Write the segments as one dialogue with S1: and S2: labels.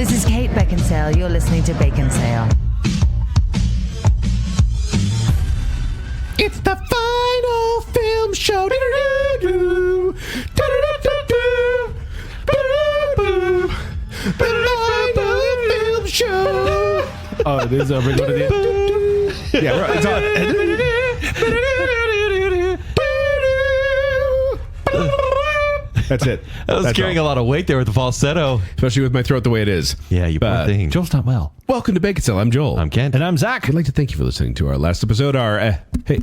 S1: This is Kate Baconsale. You're listening to Baconsale.
S2: It's the final film show. Final film show.
S3: Oh, this is over.
S2: Yeah, right. It's on. That's it.
S4: I was carrying a lot of weight there with the falsetto.
S2: Especially with my throat the way it is.
S4: Yeah, you poor thing.
S3: Joel's not well.
S2: Welcome to Baconsale. I'm Joel.
S4: I'm Kent.
S3: And I'm Zack.
S2: I'd like to thank you for listening to our last episode. Our, hey,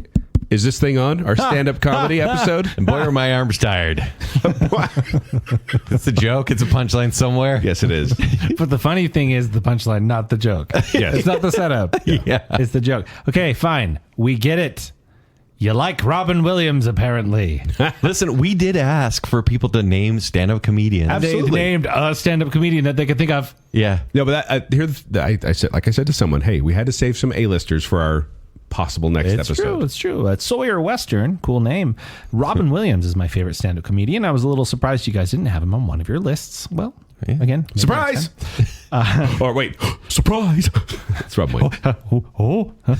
S2: is this thing on? Our stand-up comedy episode?
S4: And boy, are my arms tired. It's a joke. It's a punchline somewhere.
S2: Yes, it is.
S3: But the funny thing is the punchline, not the joke.
S2: Yes.
S3: It's not the setup.
S4: Yeah.
S3: It's the joke. Okay, fine. We get it. You like Robin Williams, apparently.
S4: Listen, we did ask for people to name stand-up comedians.
S2: Absolutely.
S3: They named a stand-up comedian that they could think of.
S4: Yeah.
S2: No, but I said, like I said to someone, hey, we had to save some A-listers for our possible next episode.
S3: It's true. Sawyer Western, cool name. Robin Williams is my favorite stand-up comedian. I was a little surprised you guys didn't have him on one of your lists. Well, again, maybe
S2: Surprise! Or wait, surprise! It's Robin Williams.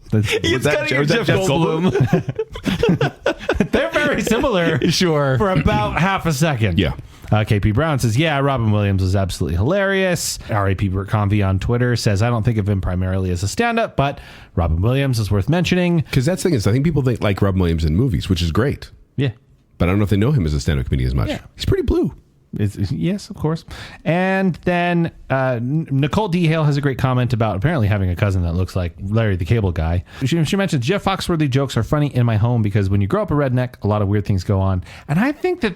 S4: He's got your Jeff Goldblum.
S3: They're very similar.
S4: Sure.
S3: For about half a second.
S2: Yeah.
S3: KP Brown says, yeah, Robin Williams was absolutely hilarious. R.A.P. Bert Convey on Twitter says, I don't think of him primarily as a stand-up, but Robin Williams is worth mentioning.
S2: Because that's the thing is, I think people like Robin Williams in movies, which is great.
S3: Yeah.
S2: But I don't know if they know him as a stand-up comedian as much.
S3: Yeah.
S2: He's pretty blue.
S3: Yes, of course. And then Nicole D. Hale has a great comment about apparently having a cousin that looks like Larry the Cable Guy. She mentions Jeff Foxworthy jokes are funny in my home because when you grow up a redneck, a lot of weird things go on. And I think that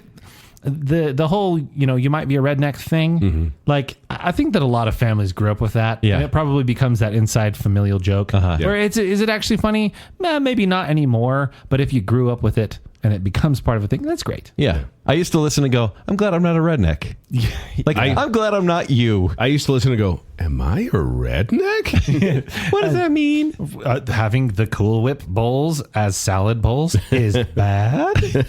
S3: the whole, you might be a redneck thing, like I think that a lot of families grew up with that.
S4: Yeah.
S3: And it probably becomes that inside familial joke. Where is it actually funny? Maybe not anymore. But if you grew up with it, and it becomes part of a thing, that's great.
S4: Yeah. I used to listen and go, I'm glad I'm not a redneck. Like, I'm glad I'm not you.
S2: I used to listen and go, am I a redneck?
S4: What does that mean?
S3: Having the Cool Whip bowls as salad bowls is bad.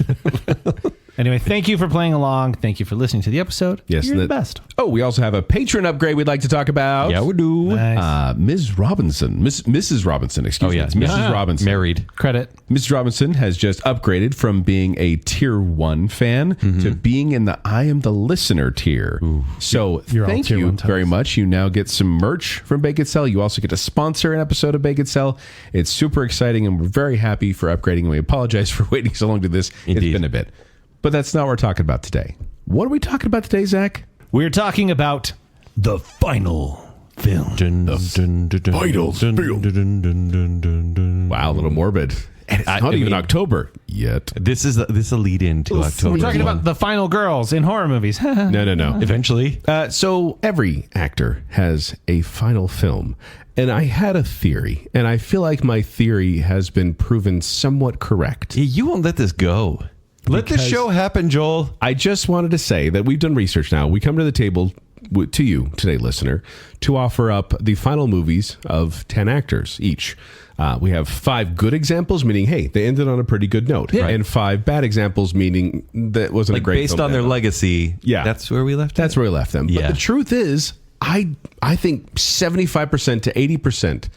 S3: Anyway, thank you for playing along. Thank you for listening to the episode.
S2: Yes,
S3: You're the best.
S2: Oh, we also have a patron upgrade we'd like to talk about.
S4: Yeah, we do.
S3: Nice.
S2: Ms. Robinson. Mrs. Robinson, excuse me. It's Mrs. Robinson.
S4: Married.
S3: Credit.
S2: Mrs. Robinson has just upgraded from being a tier 1 fan to being in the I am the listener tier. So
S3: You're all
S2: thank
S3: tier
S2: you
S3: 1 types.
S2: very much. You now get some merch from Baconsale. You also get to sponsor an episode of Baconsale. It's super exciting and we're very happy for upgrading. And we apologize for waiting so long to this.
S4: Indeed.
S2: It's been a bit. But that's not what we're talking about today. What are we talking about today, Zach?
S3: We're talking about the final film.
S2: Wow, a little morbid. And it's not even October yet.
S4: This is a lead in to October.
S3: We're talking about the final girls in horror movies.
S2: No.
S4: Eventually.
S2: So every actor has a final film. And I had a theory, and I feel like my theory has been proven somewhat correct.
S4: You won't let this go. Let the show happen, Joel.
S2: I just wanted to say that we've done research now. We come to the table to you today, listener, to offer up the final movies of 10 actors each. We have 5 good examples, meaning, hey, they ended on a pretty good note.
S4: Yeah.
S2: And 5 bad examples, meaning that wasn't a great
S4: based
S2: film
S4: on their
S2: to end
S4: legacy.
S2: Yeah.
S4: That's where we left it.
S2: That's where we left them.
S4: Yeah.
S2: But the truth is, I think 75% to 80%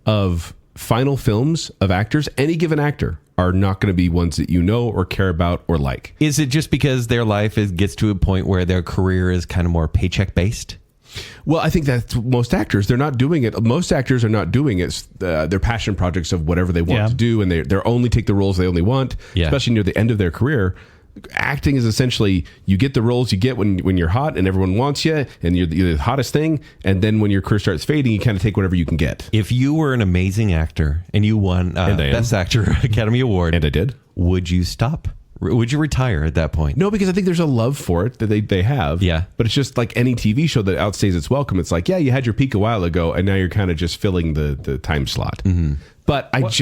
S2: of final films of actors, any given actor, are not going to be ones that you know or care about or like.
S4: Is it just because their life gets to a point where their career is kind of more paycheck based?
S2: Well, I think that's most actors. They're not doing it. Most actors are not doing it. They're passion projects of whatever they want to do, and they're only take the roles they only want, especially near the end of their career. Acting is essentially you get the roles you get when you're hot and everyone wants you and you're the hottest thing, and then when your career starts fading, you kind of take whatever you can get.
S4: If you were an amazing actor and you won Best Actor Academy Award,
S2: and I did,
S4: would you stop? Would you retire at that point?
S2: No, because I think there's a love for it that they have.
S4: Yeah.
S2: But it's just like any TV show that outstays its welcome. It's like, yeah, you had your peak a while ago, and now you're kind of just filling the time slot. Mm-hmm. But
S3: what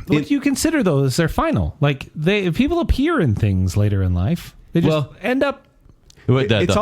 S3: do you consider though as their final? Like people appear in things later in life. They just end up.
S2: It's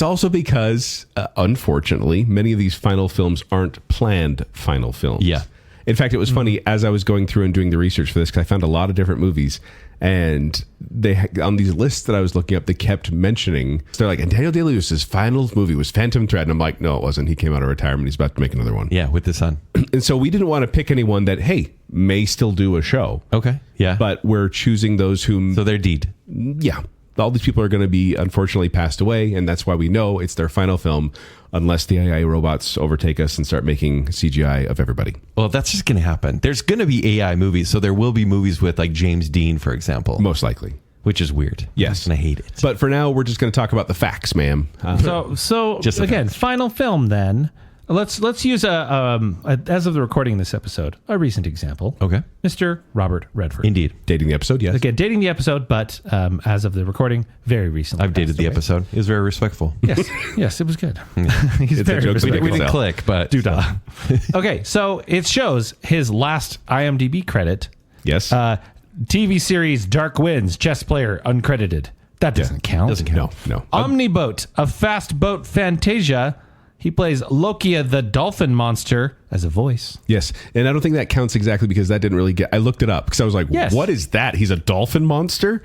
S2: also because, unfortunately, many of these final films aren't planned final films.
S4: Yeah.
S2: In fact, it was funny as I was going through and doing the research for this, because I found a lot of different movies. And they on these lists that I was looking up, they kept mentioning. So they're like, and Daniel Day-Lewis's final movie was Phantom Thread. And I'm like, no, it wasn't. He came out of retirement. He's about to make another one.
S4: Yeah, with the son.
S2: And so we didn't want to pick anyone that, hey, may still do a show.
S4: Okay. Yeah.
S2: But we're choosing those whom...
S4: So they're deed.
S2: Yeah. All these people are going to be, unfortunately, passed away. And that's why we know it's their final film, unless the AI robots overtake us and start making CGI of everybody.
S4: Well, that's just going to happen. There's going to be AI movies. So there will be movies with like James Dean, for example.
S2: Most likely.
S4: Which is weird.
S2: Yes.
S4: And I hate it.
S2: But for now, we're just going to talk about the facts, ma'am.
S3: So
S4: Just
S3: again,
S4: facts.
S3: final film then. Let's use as of the recording of this episode, a recent example.
S4: Okay.
S3: Mr. Robert Redford.
S4: Indeed.
S2: Dating the episode, yes.
S3: Again, dating the episode, but as of the recording, very recently.
S4: I've dated
S3: passed
S4: the
S3: away.
S4: episode. It was very respectful.
S3: Yes, it was good. He's
S2: It's a
S3: very
S2: joke
S3: respectful.
S4: We didn't
S2: Baconsale.
S4: click, but...
S3: Doodah. Okay, so it shows his last IMDb credit.
S2: Yes.
S3: TV series Dark Winds, chess player, uncredited. That doesn't count.
S4: Doesn't count.
S2: No.
S3: Omniboat, a fast boat Fantasia. He plays Lokia the dolphin monster as a voice.
S2: Yes. And I don't think that counts exactly because that didn't really get... I looked it up because I was like,
S3: Yes.
S2: what is that? He's a dolphin monster?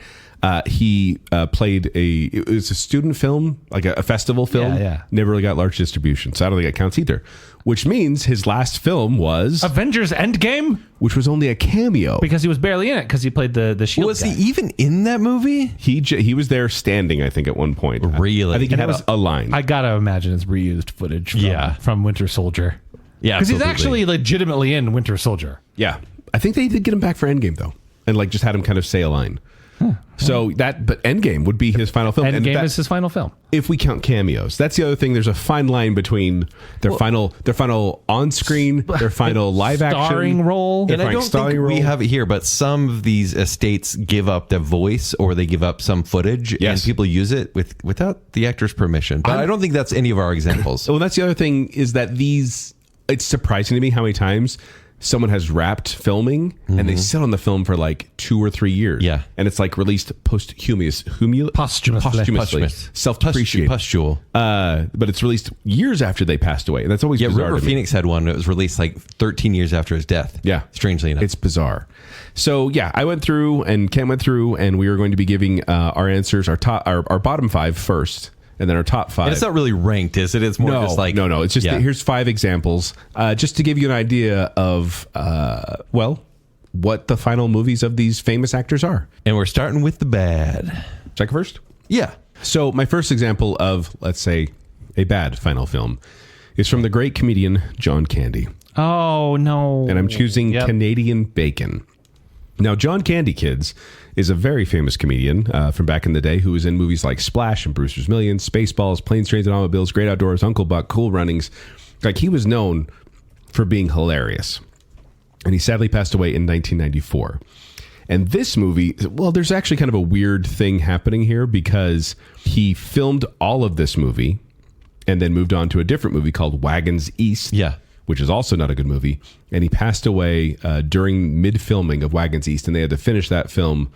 S2: He played it was a student film, like a festival film.
S3: Yeah.
S2: Never really got large distribution. So I don't think that counts either. Which means his last film was...
S3: Avengers Endgame?
S2: which was only a cameo.
S3: Because he was barely in it because he played the shield
S4: Was
S3: guy.
S4: he even in that movie?
S2: He was there standing, I think, at one point.
S4: Really?
S2: I think he
S3: And
S2: had
S3: it was-
S2: a line.
S3: I gotta imagine it's reused footage from Winter Soldier.
S4: Yeah,
S3: Because he's
S4: absolutely.
S3: actually legitimately in Winter Soldier.
S2: Yeah. I think they did get him back for Endgame, though. And like just had him kind of say a line. So but Endgame would be his final film. And
S3: Endgame
S2: that-
S3: is his final film.
S2: if we count cameos. That's the other thing. There's a fine line between their final on screen, their final live action
S3: Starring role.
S2: their
S4: And I
S2: final
S4: don't
S2: starring
S4: think we
S2: role.
S4: have it here, but some of these estates give up their voice or they give up some footage and
S2: Yes.
S4: people use it without the actor's permission. But I don't think that's any of our examples.
S2: Well, that's the other thing is that it's surprising to me how many times someone has wrapped filming and they sit on the film for like 2 or 3 years.
S4: Yeah.
S2: And it's like released posthumously.
S3: Posthumously.
S2: Self-depreciating.
S4: Pustule.
S2: But it's released years after they passed away. And that's always
S4: Yeah,
S2: bizarre
S4: River
S2: to me.
S4: Phoenix had one that was released like 13 years after his death.
S2: Yeah.
S4: Strangely enough.
S2: It's bizarre. So yeah, I went through and Ken went through and we were going to be giving our answers, our bottom 5 first, and then our top 5.
S4: And it's not really ranked, is it? It's more just like...
S2: No. It's just
S4: Yeah.
S2: here's 5 examples, just to give you an idea of what the final movies of these famous actors are.
S4: And we're starting with the bad.
S2: Check first.
S4: Yeah.
S2: So my first example of, let's say, a bad final film is from the great comedian John Candy.
S3: Oh, no.
S2: And I'm choosing
S3: Yep.
S2: Canadian Bacon. Now, John Candy, kids, is a very famous comedian from back in the day who was in movies like Splash and Brewster's Millions, Spaceballs, Planes, Trains, and Automobiles, Great Outdoors, Uncle Buck, Cool Runnings. Like, he was known for being hilarious. And he sadly passed away in 1994. And this movie, well, there's actually kind of a weird thing happening here because he filmed all of this movie and then moved on to a different movie called Wagons East.
S4: Yeah.
S2: Which is also not a good movie. And he passed away during mid-filming of Wagons East, and they had to finish that film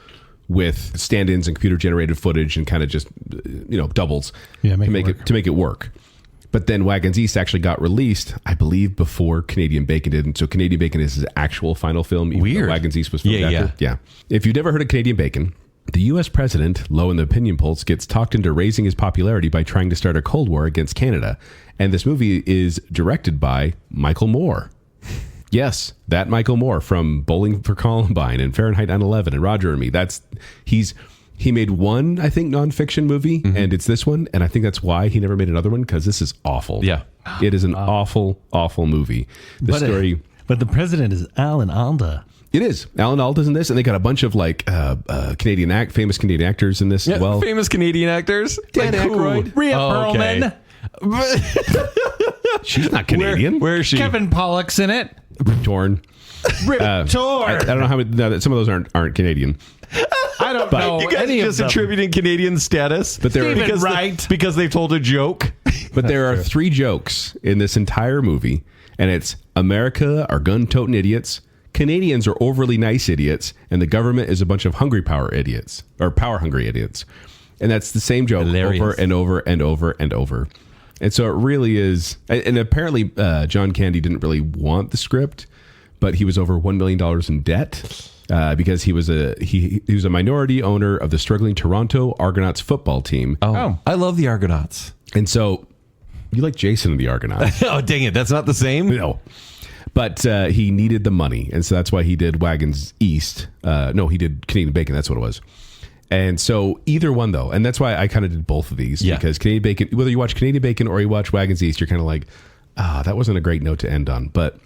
S2: with stand-ins and computer-generated footage and kind of just, doubles
S3: Yeah,
S2: to make it work. But then Wagons East actually got released, I believe, before Canadian Bacon did. And so Canadian Bacon is his actual final film. Even
S4: Weird.
S2: though Wagons East was filmed
S4: Yeah,
S2: after. Yeah. If you've never heard of Canadian Bacon, the U.S. president, low in the opinion polls, gets talked into raising his popularity by trying to start a Cold War against Canada. And this movie is directed by Michael Moore. Yes, that Michael Moore from Bowling for Columbine and Fahrenheit 9/11 and Roger and Me. He made one, I think, nonfiction movie, and it's this one. And I think that's why he never made another one, because this is awful.
S4: Yeah.
S2: It is an awful, awful movie. The story...
S3: But the president is Alan Alda.
S2: It is. Alan Alda's in this, and they got a bunch of like famous Canadian actors in this as well.
S4: Famous Canadian actors.
S2: Dan
S4: Like who?
S2: Aykroyd.
S3: Rhea
S4: Oh, okay.
S3: Perlman.
S2: She's not Canadian.
S4: Where is she?
S3: Kevin Pollak's in it.
S2: Torn.
S3: Rip
S2: I
S3: Torn.
S2: don't know how no, some of those aren't Canadian,
S3: I don't know
S4: You guys
S3: any
S4: just
S3: of them.
S4: attributing Canadian status,
S2: but there
S3: Stephen
S2: are,
S3: Wright.
S4: because they've told a joke.
S2: but there are 3 jokes in this entire movie, and it's America are gun-toting idiots, Canadians are overly nice idiots, and the government is a bunch of hungry power idiots or power-hungry idiots, and that's the same joke
S4: Hilarious.
S2: over and over and over and over. And so it really is. And apparently, John Candy didn't really want the script, but he was over $1 million in debt. because he was a minority owner of the struggling Toronto Argonauts football team.
S4: Oh, I love the Argonauts.
S2: And so you like Jason and the Argonauts.
S4: Oh, dang it. That's not the same?
S2: No. But he needed the money. And so that's why he did Wagons East. No, he did Canadian Bacon. That's what it was. And so either one, though. And that's why I kind of did both of these.
S4: Yeah.
S2: Because Canadian Bacon, whether you watch Canadian Bacon or you watch Wagons East, you're kind of like, that wasn't a great note to end on. But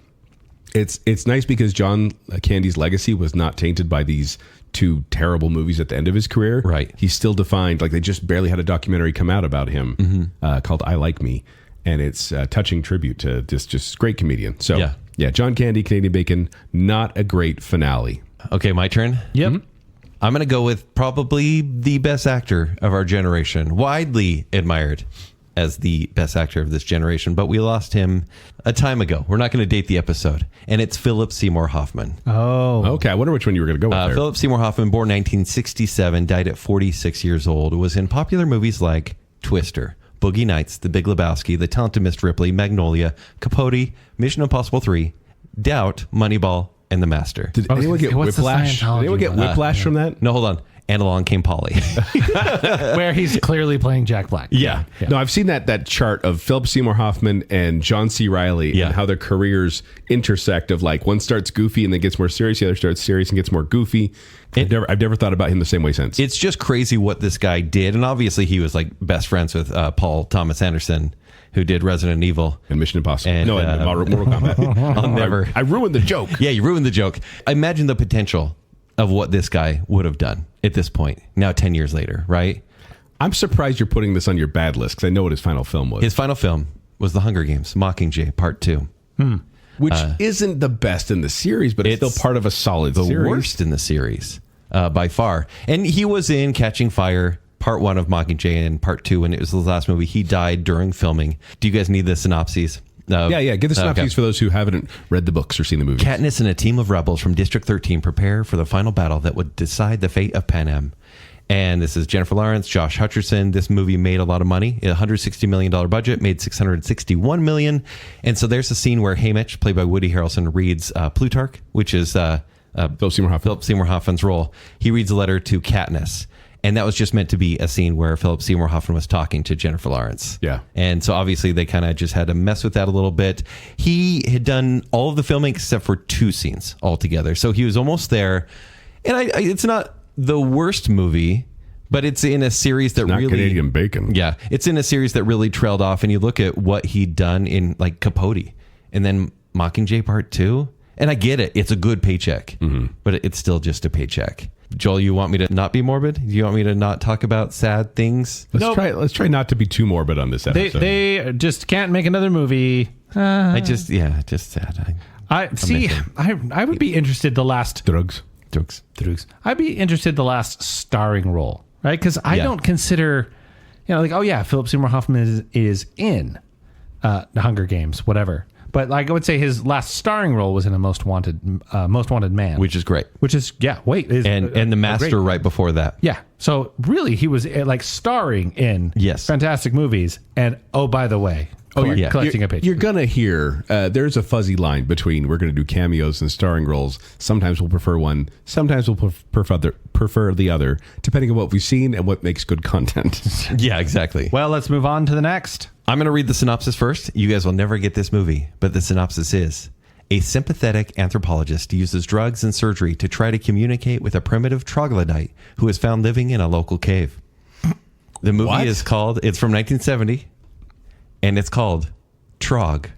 S2: it's nice because John Candy's legacy was not tainted by these two terrible movies at the end of his career.
S4: Right.
S2: He's still defined. Like, they just barely had a documentary come out about him called I Like Me. And it's a touching tribute to this just great comedian. So, yeah, John Candy, Canadian Bacon, not a great finale.
S4: Okay, my turn?
S3: Yep.
S4: Mm-hmm. I'm going to go with probably the best actor of our generation, widely admired as the best actor of this generation, but we lost him a time ago. We're not going to date the episode, and it's Philip Seymour Hoffman.
S3: Oh.
S2: Okay, I wonder which one you were going to go with there.
S4: Philip Seymour Hoffman, born 1967, died at 46 years old, was in popular movies like Twister, Boogie Nights, The Big Lebowski, The Talented Miss Ripley, Magnolia, Capote, Mission Impossible 3, Doubt, Moneyball, and The Master.
S2: Did anyone get
S3: what's the
S2: whiplash? Did
S3: Scientology
S2: anyone get
S3: one?
S2: whiplash from that?
S4: No, hold on. And Along Came Polly.
S3: Where he's clearly playing Jack Black.
S4: Yeah.
S2: No, I've seen that chart of Philip Seymour Hoffman and John C. Reilly and how their careers intersect of like one starts goofy and then gets more serious, the other starts serious and gets more goofy. I've never thought about him the same way since.
S4: It's just crazy what this guy did. And obviously he was like best friends with Paul Thomas Anderson, who did Resident Evil.
S2: And Mission Impossible.
S4: And,
S2: and Mortal Kombat.
S4: I'll never.
S2: I ruined the joke.
S4: Yeah, you ruined the joke. Imagine the potential of what this guy would have done at this point, now 10 years later, right?
S2: I'm surprised you're putting this on your bad list because I know what his final film was.
S4: His final film was The Hunger Games, Mockingjay Part 2.
S2: Which isn't the best in the series, but it's still part of a solid
S4: the
S2: series.
S4: worst in the series by far. And he was in Catching Fire, Part 1 of Mockingjay, and Part 2, and it was the last movie. He died during filming. Do you guys need the synopses?
S2: Yeah. Give the synopses for those who haven't read the books or seen the movies.
S4: Katniss and a team of rebels from District 13 prepare for the final battle that would decide the fate of Panem. And this is Jennifer Lawrence, Josh Hutcherson. This movie made a lot of money. $160 million budget, made $661 million. And so there's a scene where Haymitch, played by Woody Harrelson, reads Plutarch, which is
S2: Philip Seymour
S4: Hoffman's role. He reads a letter to Katniss. And that was just meant to be a scene where Philip Seymour Hoffman was talking to Jennifer Lawrence.
S2: Yeah.
S4: And so obviously they kind of just had to mess with that a little bit. He had done all of the filming except for 2 scenes altogether. So he was almost there. And it's not the worst movie, but it's in a series that
S2: not
S4: really...
S2: Canadian Bacon.
S4: Yeah. It's in a series that really trailed off. And you look at what he'd done in like Capote and then Mockingjay Part 2. And I get it. It's a good paycheck. But it's still just a paycheck. Joel, you want me to not be morbid? Do you want me to not talk about sad things?
S2: Let's try not to be too morbid on this episode.
S3: They just can't make another movie.
S4: Just sad.
S3: I would be interested the last
S2: Drugs.
S3: I'd be interested the last starring role, right? Because I don't consider, Philip Seymour Hoffman is in The Hunger Games, whatever. But like I would say his last starring role was in a Most Wanted Man,
S4: Which is great.
S3: and
S4: The Master right before that.
S3: Yeah. So really, he was like starring in
S4: Yes.
S3: fantastic movies. And oh, by the way, collecting a paycheck.
S2: You're going to hear there's a fuzzy line between we're going to do cameos and starring roles. Sometimes we'll prefer one. Sometimes we'll prefer the other, depending on what we've seen and what makes good content.
S4: Yeah, exactly.
S3: Well, let's move on to the next.
S4: I'm going to read the synopsis first. You guys will never get this movie, but the synopsis is: a sympathetic anthropologist uses drugs and surgery to try to communicate with a primitive troglodyte who is found living in a local cave. The movie it's from 1970, and it's called Trog.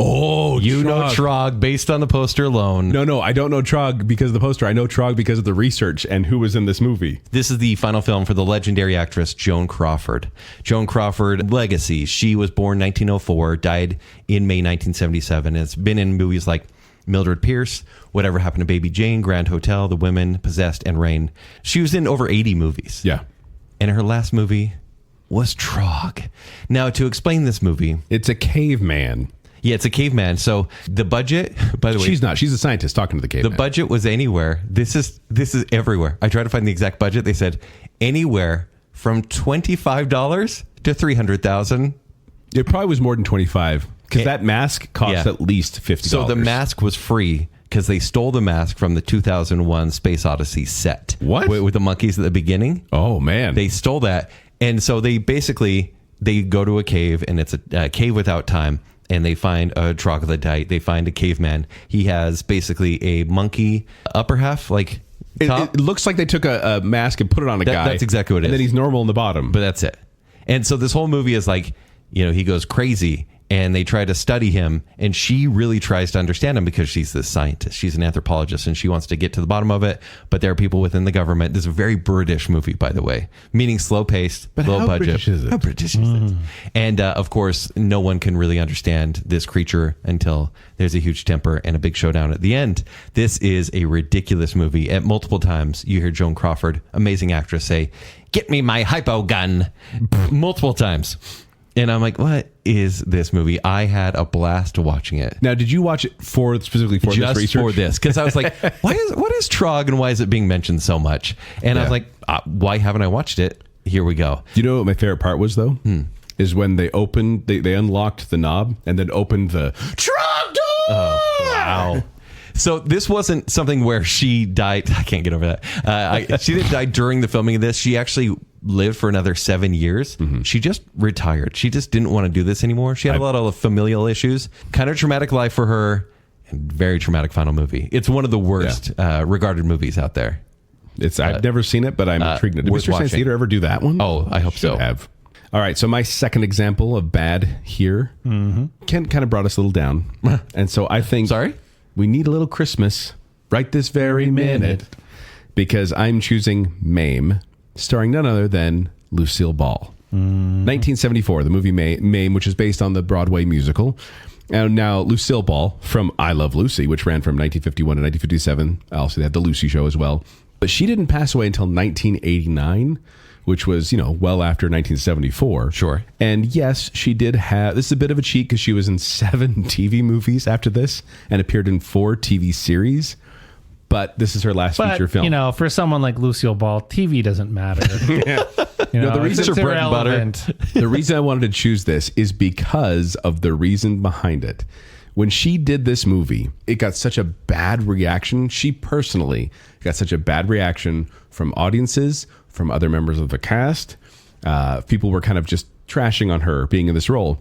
S2: Oh,
S4: you know Trog based on the poster alone.
S2: No, I don't know Trog because of the poster. I know Trog because of the research and who was in this movie.
S4: This is the final film for the legendary actress Joan Crawford. Joan Crawford, legacy. She was born 1904, died in May 1977. And it's been in movies like Mildred Pierce, Whatever Happened to Baby Jane, Grand Hotel, The Women, Possessed, and Rain. She was in over 80 movies.
S2: Yeah.
S4: And her last movie was Trog. Now, to explain this movie...
S2: It's a caveman.
S4: Yeah, it's a caveman. So the budget, by the way...
S2: She's not. She's a scientist talking to the caveman.
S4: The budget was anywhere. This is everywhere. I tried to find the exact budget. They said anywhere from $25 to $300,000.
S2: It probably was more than 25 because that mask costs at least $50.
S4: So the mask was free because they stole the mask from the 2001 Space Odyssey set.
S2: What?
S4: With the monkeys at the beginning.
S2: Oh, man.
S4: They stole that. And so they go to a cave, and it's a cave without time. And they find a troglodyte. They find a caveman. He has basically a monkey upper half, like top.
S2: It looks like they took a mask and put it on a guy.
S4: That's exactly what it is.
S2: And then he's normal in the bottom.
S4: But that's it. And so this whole movie is like, he goes crazy. And they try to study him, and she really tries to understand him because she's this scientist. She's an anthropologist, and she wants to get to the bottom of it. But there are people within the government. This is a very British movie, by the way, meaning slow-paced, low budget.
S2: British is it?
S4: How British is it? And of course, no one can really understand this creature until there's a huge temper and a big showdown at the end. This is a ridiculous movie. At multiple times, you hear Joan Crawford, amazing actress, say, "Get me my hypo gun," multiple times. And I'm like, what is this movie? I had a blast watching it.
S2: Now, did you watch it specifically for
S4: just
S2: this research?
S4: for this? Because I was like, what is Trog, and why is it being mentioned so much? And I was like, why haven't I watched it? Here we go.
S2: Do you know what my favorite part was, though? Is when they opened, they unlocked the knob and then opened the Trog door!
S4: Oh, wow. So this wasn't something where she died. I can't get over that. She didn't die during the filming of this. She actually lived for another 7 years. She just retired. She just didn't want to do this anymore. She had a lot of familial issues. Kind of traumatic life for her, and very traumatic final movie. It's one of the worst regarded movies out there.
S2: I've never seen it, but I'm intrigued. Did Mr. Science Theater ever do that one?
S4: Oh, I hope so.
S2: Have. All right, so my second example of bad here Ken kind of brought us a little down. And so I think...
S4: Sorry?
S2: We need a little Christmas right this very minute, because I'm choosing Mame, starring none other than Lucille Ball. 1974, the movie Mame, which is based on the Broadway musical. And now Lucille Ball from I Love Lucy, which ran from 1951 to 1957. Also, they had the Lucy Show as well. But she didn't pass away until 1989, which was, well after 1974.
S4: Sure.
S2: And yes, she did have, this is a bit of a cheat because she was in 7 TV movies after this and appeared in 4 TV series. But this is her last feature film.
S3: For someone like Lucille Ball, TV doesn't matter.
S2: The reason
S3: it's
S4: bread and butter.
S3: irrelevant.
S2: The reason I wanted to choose this is because of the reason behind it. When she did this movie, it got such a bad reaction. She personally got such a bad reaction from audiences, from other members of the cast. People were kind of just trashing on her being in this role,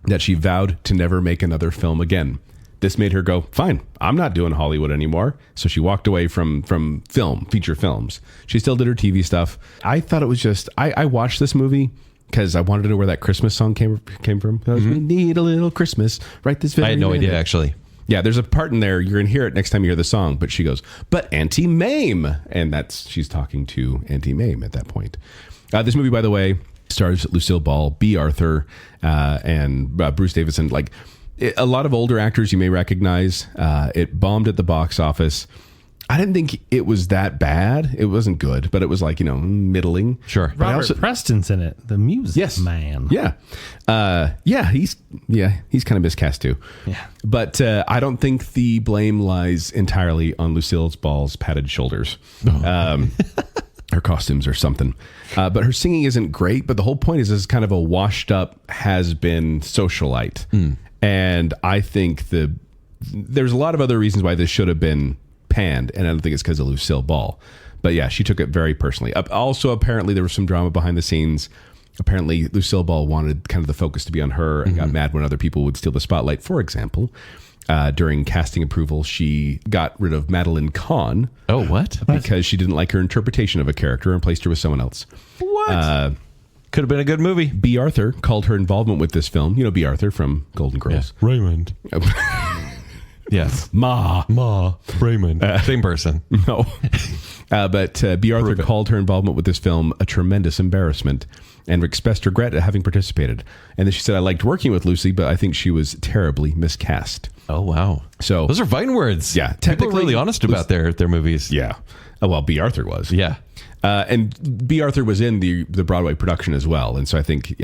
S2: that she vowed to never make another film again. This made her go, fine, I'm not doing Hollywood anymore. So she walked away from feature films. She still did her TV stuff. I thought it was just, I watched this movie because I wanted to know where that Christmas song came from. We need a little Christmas right this very
S4: I had no
S2: minute.
S4: idea, actually.
S2: Yeah, there's a part in there, you're going to hear it next time you hear the song, but she goes, but Auntie Mame. And she's talking to Auntie Mame at that point. This movie, by the way, stars Lucille Ball, B. Arthur, and Bruce Davison. A lot of older actors you may recognize. It bombed at the box office. I didn't think it was that bad. It wasn't good, but it was middling.
S4: Sure.
S3: Robert Preston's in it, the music man.
S2: Yeah. He's kind of miscast too.
S3: Yeah.
S2: But I don't think the blame lies entirely on Lucille Ball's padded shoulders. Her costumes or something. But her singing isn't great, but the whole point is kind of a washed up has-been socialite. And I think there's a lot of other reasons why this should have been panned, and I don't think it's because of Lucille Ball. But yeah, she took it very personally. Also, apparently there was some drama behind the scenes. Apparently Lucille Ball wanted kind of the focus to be on her and got mad when other people would steal the spotlight. For example, during casting approval, she got rid of Madeline Kahn.
S4: Oh, what?
S2: Because she didn't like her interpretation of a character and placed her with someone else.
S4: What? Could have been a good movie.
S2: B. Arthur called her involvement with this film. B. Arthur from Golden Girls.
S4: Yeah. Raymond. Yes. Ma, Raymond. Same person.
S2: No. But B. Arthur called her involvement with this film a tremendous embarrassment and expressed regret at having participated. And then she said, I liked working with Lucy, but I think she was terribly miscast.
S4: Oh, wow.
S2: So
S4: those are fine words.
S2: Yeah.
S4: People are really honest about their movies.
S2: Yeah. Oh, well, B. Arthur was.
S4: Yeah.
S2: And B. Arthur was in the Broadway production as well. And so I think,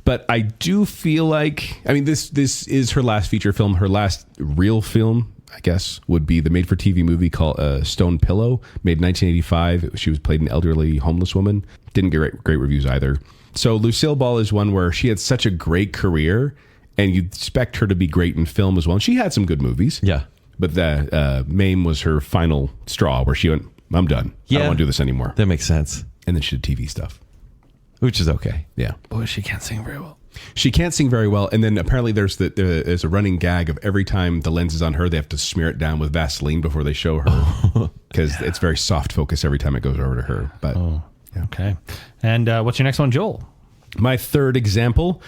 S2: but I do feel like, this is her last feature film. Her last real film, I guess, would be the made-for-TV movie called Stone Pillow, made in 1985. She was played an elderly homeless woman. Didn't get great reviews either. So Lucille Ball is one where she had such a great career, and you'd expect her to be great in film as well. And she had some good movies.
S4: Yeah.
S2: But the Mame was her final straw where she went, I'm done. I don't want to do this anymore.
S4: That makes sense.
S2: And then she did TV stuff.
S4: Which is okay.
S2: Yeah.
S3: Boy, she can't sing very well.
S2: She can't sing very well. And then apparently there's a running gag of every time the lens is on her, they have to smear it down with Vaseline before they show her. Because it's very soft focus every time it goes over to her. But
S3: Okay. And what's your next one, Joel?
S2: My third example,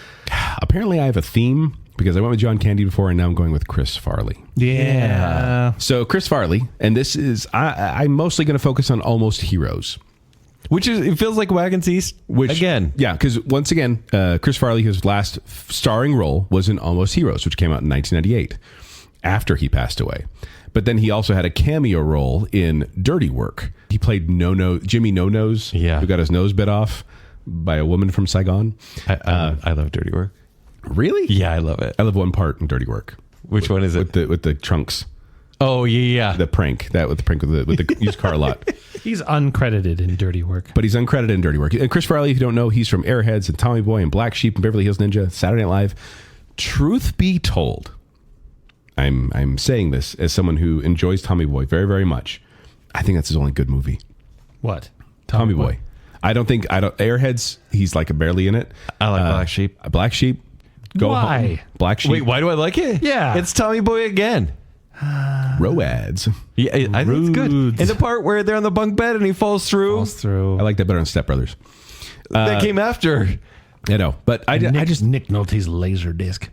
S2: apparently I have a theme because I went with John Candy before and now I'm going with Chris Farley.
S3: Yeah.
S2: So Chris Farley, and this is, I'm mostly going to focus on Almost Heroes.
S4: It feels like Wagons East again.
S2: Yeah, because once again, Chris Farley, his last starring role was in Almost Heroes, which came out in 1998 after he passed away. But then he also had a cameo role in Dirty Work. He played Jimmy No-Nose, who got his nose bit off by a woman from Saigon.
S4: I love Dirty Work.
S2: Really?
S4: Yeah, I love it.
S2: I love one part in Dirty Work.
S4: Which one is it?
S2: With the trunks.
S4: Oh, yeah.
S2: The prank. With the used car lot.
S3: He's uncredited in Dirty Work.
S2: But he's uncredited in Dirty Work. And Chris Farley, if you don't know, he's from Airheads and Tommy Boy and Black Sheep and Beverly Hills Ninja, Saturday Night Live. Truth be told, I'm saying this as someone who enjoys Tommy Boy very, very much. I think that's his only good movie.
S3: What?
S2: Tommy Boy. Airheads, he's like barely in it.
S4: I like Black Sheep.
S2: Black Sheep. Go
S3: Why?
S2: Home. Black Sheep.
S4: Wait, why do I like it?
S3: Yeah.
S4: It's Tommy Boy again.
S2: Roads.
S4: Yeah, I think it's good. And the part where they're on the bunk bed and he falls through.
S2: I like that better on Step Brothers.
S4: That came after.
S2: I know, but I just
S3: Nick Nolte's laser disc.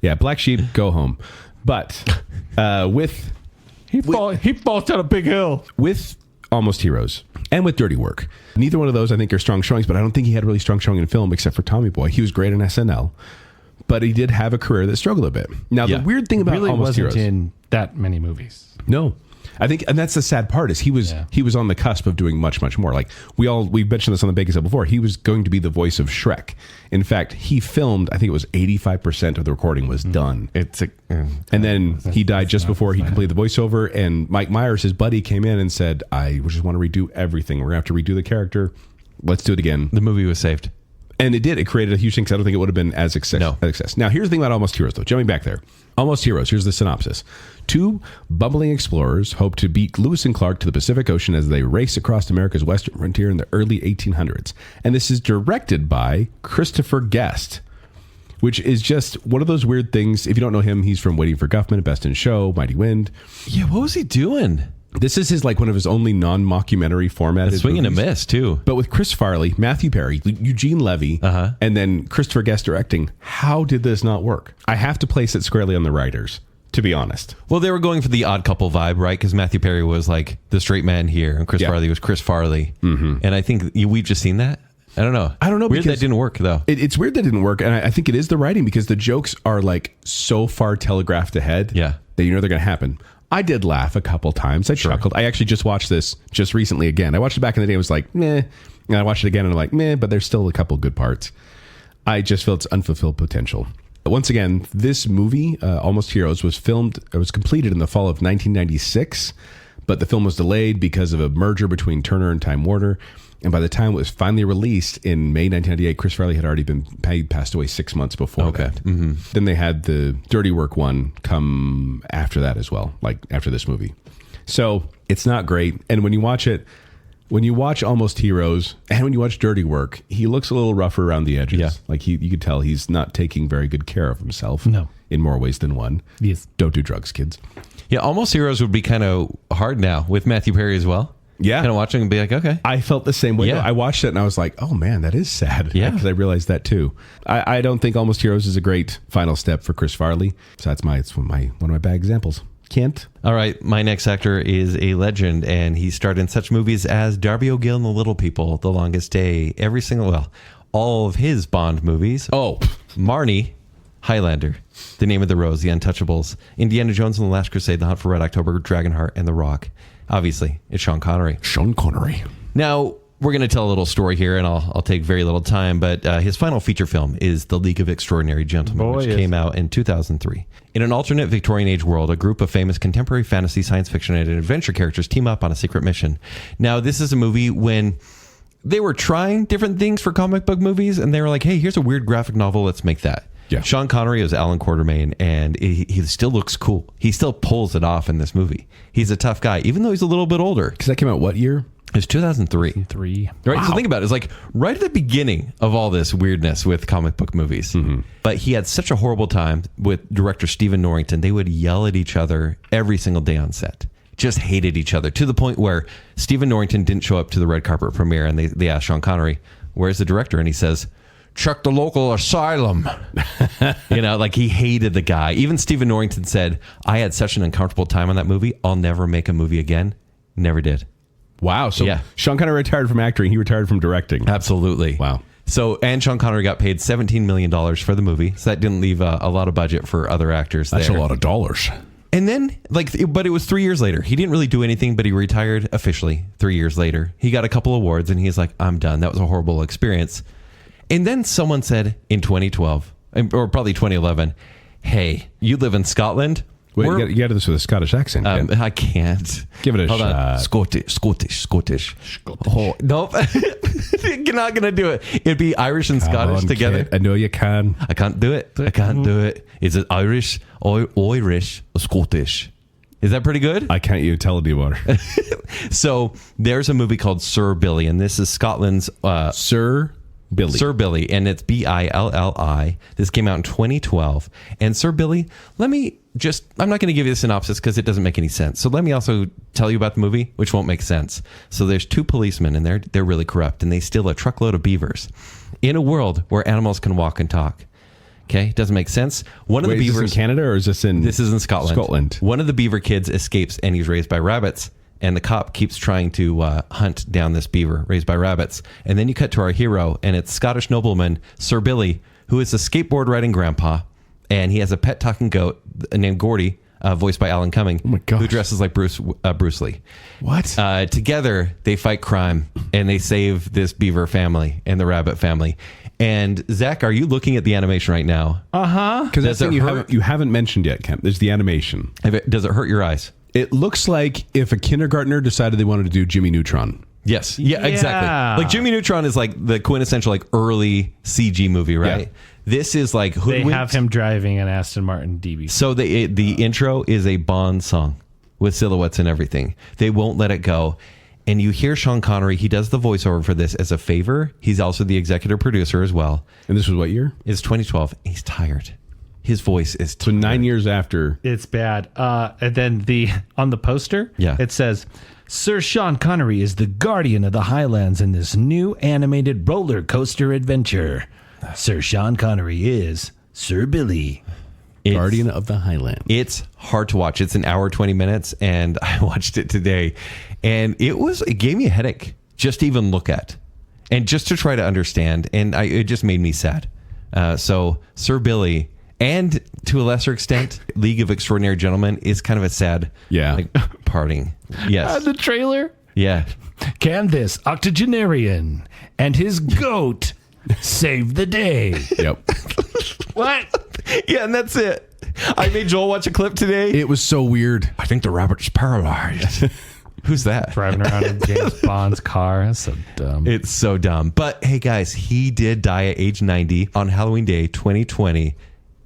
S2: Yeah, Black Sheep, Go Home. But
S3: he falls down a big hill
S2: with Almost Heroes and with Dirty Work. Neither one of those I think are strong showings, but I don't think he had a really strong showing in film except for Tommy Boy. He was great in SNL, but he did have a career that struggled a bit. Now the weird thing about
S3: really
S2: Almost
S3: wasn't
S2: Heroes,
S3: in that many movies.
S2: No. I think, and that's the sad part, is he was on the cusp of doing much, much more. Like we mentioned this on the Baconsale before. He was going to be the voice of Shrek. In fact, he filmed, I think it was 85% of the recording was done. And then he died just before he completed the voiceover. And Mike Myers, his buddy, came in and said, I just want to redo everything. We're going to have to redo the character. Let's do it again.
S4: The movie was saved.
S2: And it did. It created a huge thing because I don't think it would have been as success. Now, here's the thing about Almost Heroes, though. Jumping back there. Almost Heroes. Here's the synopsis. 2 bumbling explorers hope to beat Lewis and Clark to the Pacific Ocean as they race across America's western frontier in the early 1800s. And this is directed by Christopher Guest, which is just one of those weird things. If you don't know him, he's from Waiting for Guffman, Best in Show, Mighty Wind.
S4: Yeah, what was he doing?
S2: This is one of his only non-mockumentary formatted
S4: Swing and a
S2: movies.
S4: Miss, too.
S2: But with Chris Farley, Matthew Perry, Eugene Levy, and then Christopher Guest directing, how did this not work? I have to place it squarely on the writers, to be honest.
S4: Well, they were going for the Odd Couple vibe, right? Because Matthew Perry was like the straight man here, and Chris Farley was Chris Farley. Mm-hmm. And I think we've just seen that. I don't know. Weird that didn't work, though.
S2: It's weird that didn't work, and I think it is the writing because the jokes are like so far telegraphed ahead that you know they're going to happen. I did laugh a couple times. I chuckled. I actually just watched this just recently again. I watched it back in the day. I was like, meh. And I watched it again and I'm like, meh, but there's still a couple good parts. I just feel it's unfulfilled potential. Once again, this movie, Almost Heroes, was completed in the fall of 1996, but the film was delayed because of a merger between Turner and Time Warner. And by the time it was finally released in May 1998, Chris Farley had already passed away 6 months before that. Mm-hmm. Then they had the Dirty Work one come after that as well, like after this movie. So it's not great. And when you watch it, when you watch Almost Heroes and when you watch Dirty Work, he looks a little rougher around the edges. Yeah. Like you could tell he's not taking very good care of himself.
S3: No.
S2: In more ways than one.
S3: Yes.
S2: Don't do drugs, kids.
S4: Yeah, Almost Heroes would be kind of hard now with Matthew Perry as well.
S2: Yeah.
S4: Kind of watching and be like, okay.
S2: I felt the same way.
S4: Yeah.
S2: I watched it and I was like, oh man, that is sad.
S4: Yeah.
S2: Because I realized that too. I don't think Almost Heroes is a great final step for Chris Farley. So it's one of my bad examples. Kent.
S4: All right. My next actor is a legend, and he starred in such movies as Darby O'Gill and the Little People, The Longest Day, all of his Bond movies.
S2: Oh,
S4: Marnie, Highlander, The Name of the Rose, The Untouchables, Indiana Jones and the Last Crusade, The Hunt for Red October, Dragonheart, and The Rock. Obviously, it's Sean Connery.
S2: Sean Connery.
S4: Now, we're going to tell a little story here, and I'll take very little time, but his final feature film is The League of Extraordinary Gentlemen, which came out in 2003. In an alternate Victorian age world, a group of famous contemporary fantasy, science fiction, and adventure characters team up on a secret mission. Now, this is a movie when they were trying different things for comic book movies, and they were like, hey, here's a weird graphic novel, let's make that.
S2: Yeah.
S4: Sean Connery is Alan Quartermain, and he still looks cool. He still pulls it off in this movie. He's a tough guy, even though he's a little bit older.
S2: Because that came out what year?
S4: It's 2003. Right.
S3: Wow.
S4: So think about it. It's like right at the beginning of all this weirdness with comic book movies. Mm-hmm. But he had such a horrible time with director Stephen Norrington. They would yell at each other every single day on set. Just hated each other to the point where Stephen Norrington didn't show up to the red carpet premiere, and they asked Sean Connery, "Where's the director?" And he says, "Check the local asylum." Like he hated the guy. Even Stephen Norrington said, "I had such an uncomfortable time on that movie. I'll never make a movie again." Never did.
S2: Wow. So Sean Connery retired from acting. He retired from directing.
S4: Absolutely.
S2: Wow.
S4: So, and Sean Connery got paid $17 million for the movie. So that didn't leave a lot of budget for other actors.
S2: That's a lot of dollars.
S4: And then, but it was 3 years later. He didn't really do anything, but he retired officially 3 years later. He got a couple awards, and he's like, "I'm done. That was a horrible experience." And then someone said in 2012, or probably 2011, "Hey, you live in Scotland."
S2: Wait, you got to do this with a Scottish accent.
S4: I can't.
S2: Give it a
S4: Hold
S2: shot.
S4: On. Scottish. Oh, nope. You're not going to do it. It'd be Irish and Scottish together.
S2: Kid. I know you can.
S4: I can't do it. I can't do it. Is it Irish, or Scottish? Is that pretty good?
S2: I can't even tell anymore.
S4: So there's a movie called Sir Billy, and this is Scotland's
S2: Sir Billy,
S4: and it's Billi. This came out in 2012. And Sir Billy, I'm not going to give you the synopsis because it doesn't make any sense. So let me also tell you about the movie, which won't make sense. So there's two policemen, and they're really corrupt, and they steal a truckload of beavers in a world where animals can walk and talk. Okay, doesn't make sense. One of the beavers,
S2: is this in Canada or is this in?
S4: This is in Scotland. One of the beaver kids escapes, and he's raised by rabbits. And the cop keeps trying to hunt down this beaver raised by rabbits. And then you cut to our hero, and it's Scottish nobleman Sir Billy, who is a skateboard riding grandpa, and he has a pet talking goat named Gordy, voiced by Alan Cumming, who dresses like Bruce Lee.
S2: What?
S4: Together, they fight crime, and they save this beaver family and the rabbit family. And Zach, are you looking at the animation right now?
S2: Because that's something you haven't mentioned yet, Kemp. There's the animation.
S4: Does it hurt your eyes?
S2: It looks like if a kindergartner decided they wanted to do Jimmy Neutron.
S4: Yes. Yeah, exactly. Like Jimmy Neutron is like the quintessential early CG movie, right? Yeah. This is like
S3: hoodwinked. They have him driving an Aston Martin DB.
S4: So the intro is a Bond song with silhouettes and everything. They won't let it go. And you hear Sean Connery. He does the voiceover for this as a favor. He's also the executive producer as well.
S2: And this was what year?
S4: It's 2012. He's tired. His voice is tired.
S2: So 9 years after.
S3: It's bad. And then on the poster, it says, "Sir Sean Connery is the guardian of the Highlands in this new animated roller coaster adventure. Sir Sean Connery is Sir Billy,
S2: guardian of the Highlands."
S4: It's hard to watch. It's an hour, 20 minutes, and I watched it today, and it gave me a headache just to even look at, and just to try to understand, and it just made me sad. So Sir Billy, and to a lesser extent, League of Extraordinary Gentlemen, is kind of a sad parting. Yes.
S3: The trailer?
S4: Yeah.
S3: Can this octogenarian and his goat save the day?
S2: Yep.
S3: What?
S4: Yeah, and that's it. I made Joel watch a clip today.
S2: It was so weird.
S4: I think the rabbit's paralyzed. Who's that?
S3: Driving around in James Bond's car. That's so dumb.
S4: It's so dumb. But hey, guys, he did die at age 90 on Halloween Day 2020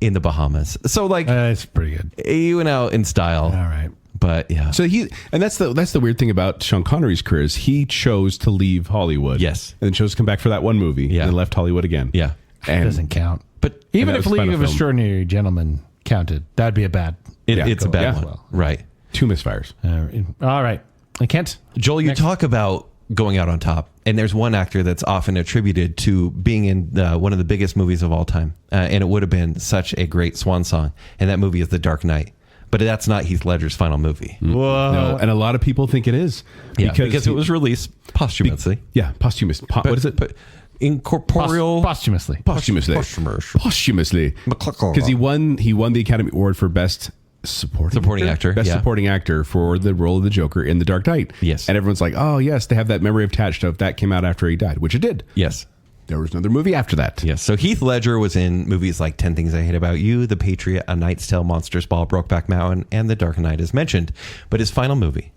S4: in the Bahamas. So
S3: it's pretty good.
S4: He went out in style.
S3: All right.
S4: But yeah.
S2: So that's the weird thing about Sean Connery's career is he chose to leave Hollywood.
S4: Yes.
S2: And then chose to come back for that one movie.
S4: Yeah.
S2: And then left Hollywood again.
S4: Yeah.
S3: It doesn't count.
S4: But
S3: even if League of Extraordinary Gentlemen counted, that'd be a bad.
S4: It's a bad one. Well. Right.
S2: 2 misfires.
S3: All right. I can't.
S4: Joel, you talk about going out on top, and there's one actor that's often attributed to being in one of the biggest movies of all time, and it would have been such a great swan song, and that movie is The Dark Knight. But that's not Heath Ledger's final movie.
S3: Whoa.
S2: No, and a lot of people think it is.
S4: Because it was released posthumously.
S2: Posthumous. What is it?
S4: Incorporeal.
S3: Posthumously.
S2: Posthumously. Because he won the Academy Award for Best Supporting Actor. Best Supporting Actor for the role of the Joker in The Dark Knight.
S4: Yes.
S2: And everyone's like, oh, yes, they have that memory attached of that came out after he died, which it did.
S4: Yes.
S2: There was another movie after that.
S4: Yes. So Heath Ledger was in movies like 10 Things I Hate About You, The Patriot, A Knight's Tale, Monsters Ball, Brokeback Mountain, and The Dark Knight as mentioned. But his final movie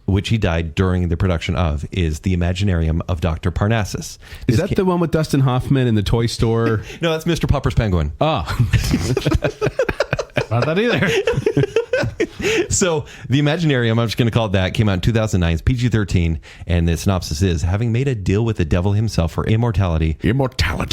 S4: which he died during the production of, is the Imaginarium of Dr. Parnassus.
S2: Is that the one with Dustin Hoffman in the toy store?
S4: No, that's Mr. Popper's Penguin.
S2: Ah.
S3: Not that either.
S4: So the Imaginarium, I'm just going to call it that, came out in 2009. It's PG-13, and the synopsis is, having made a deal with the devil himself for immortality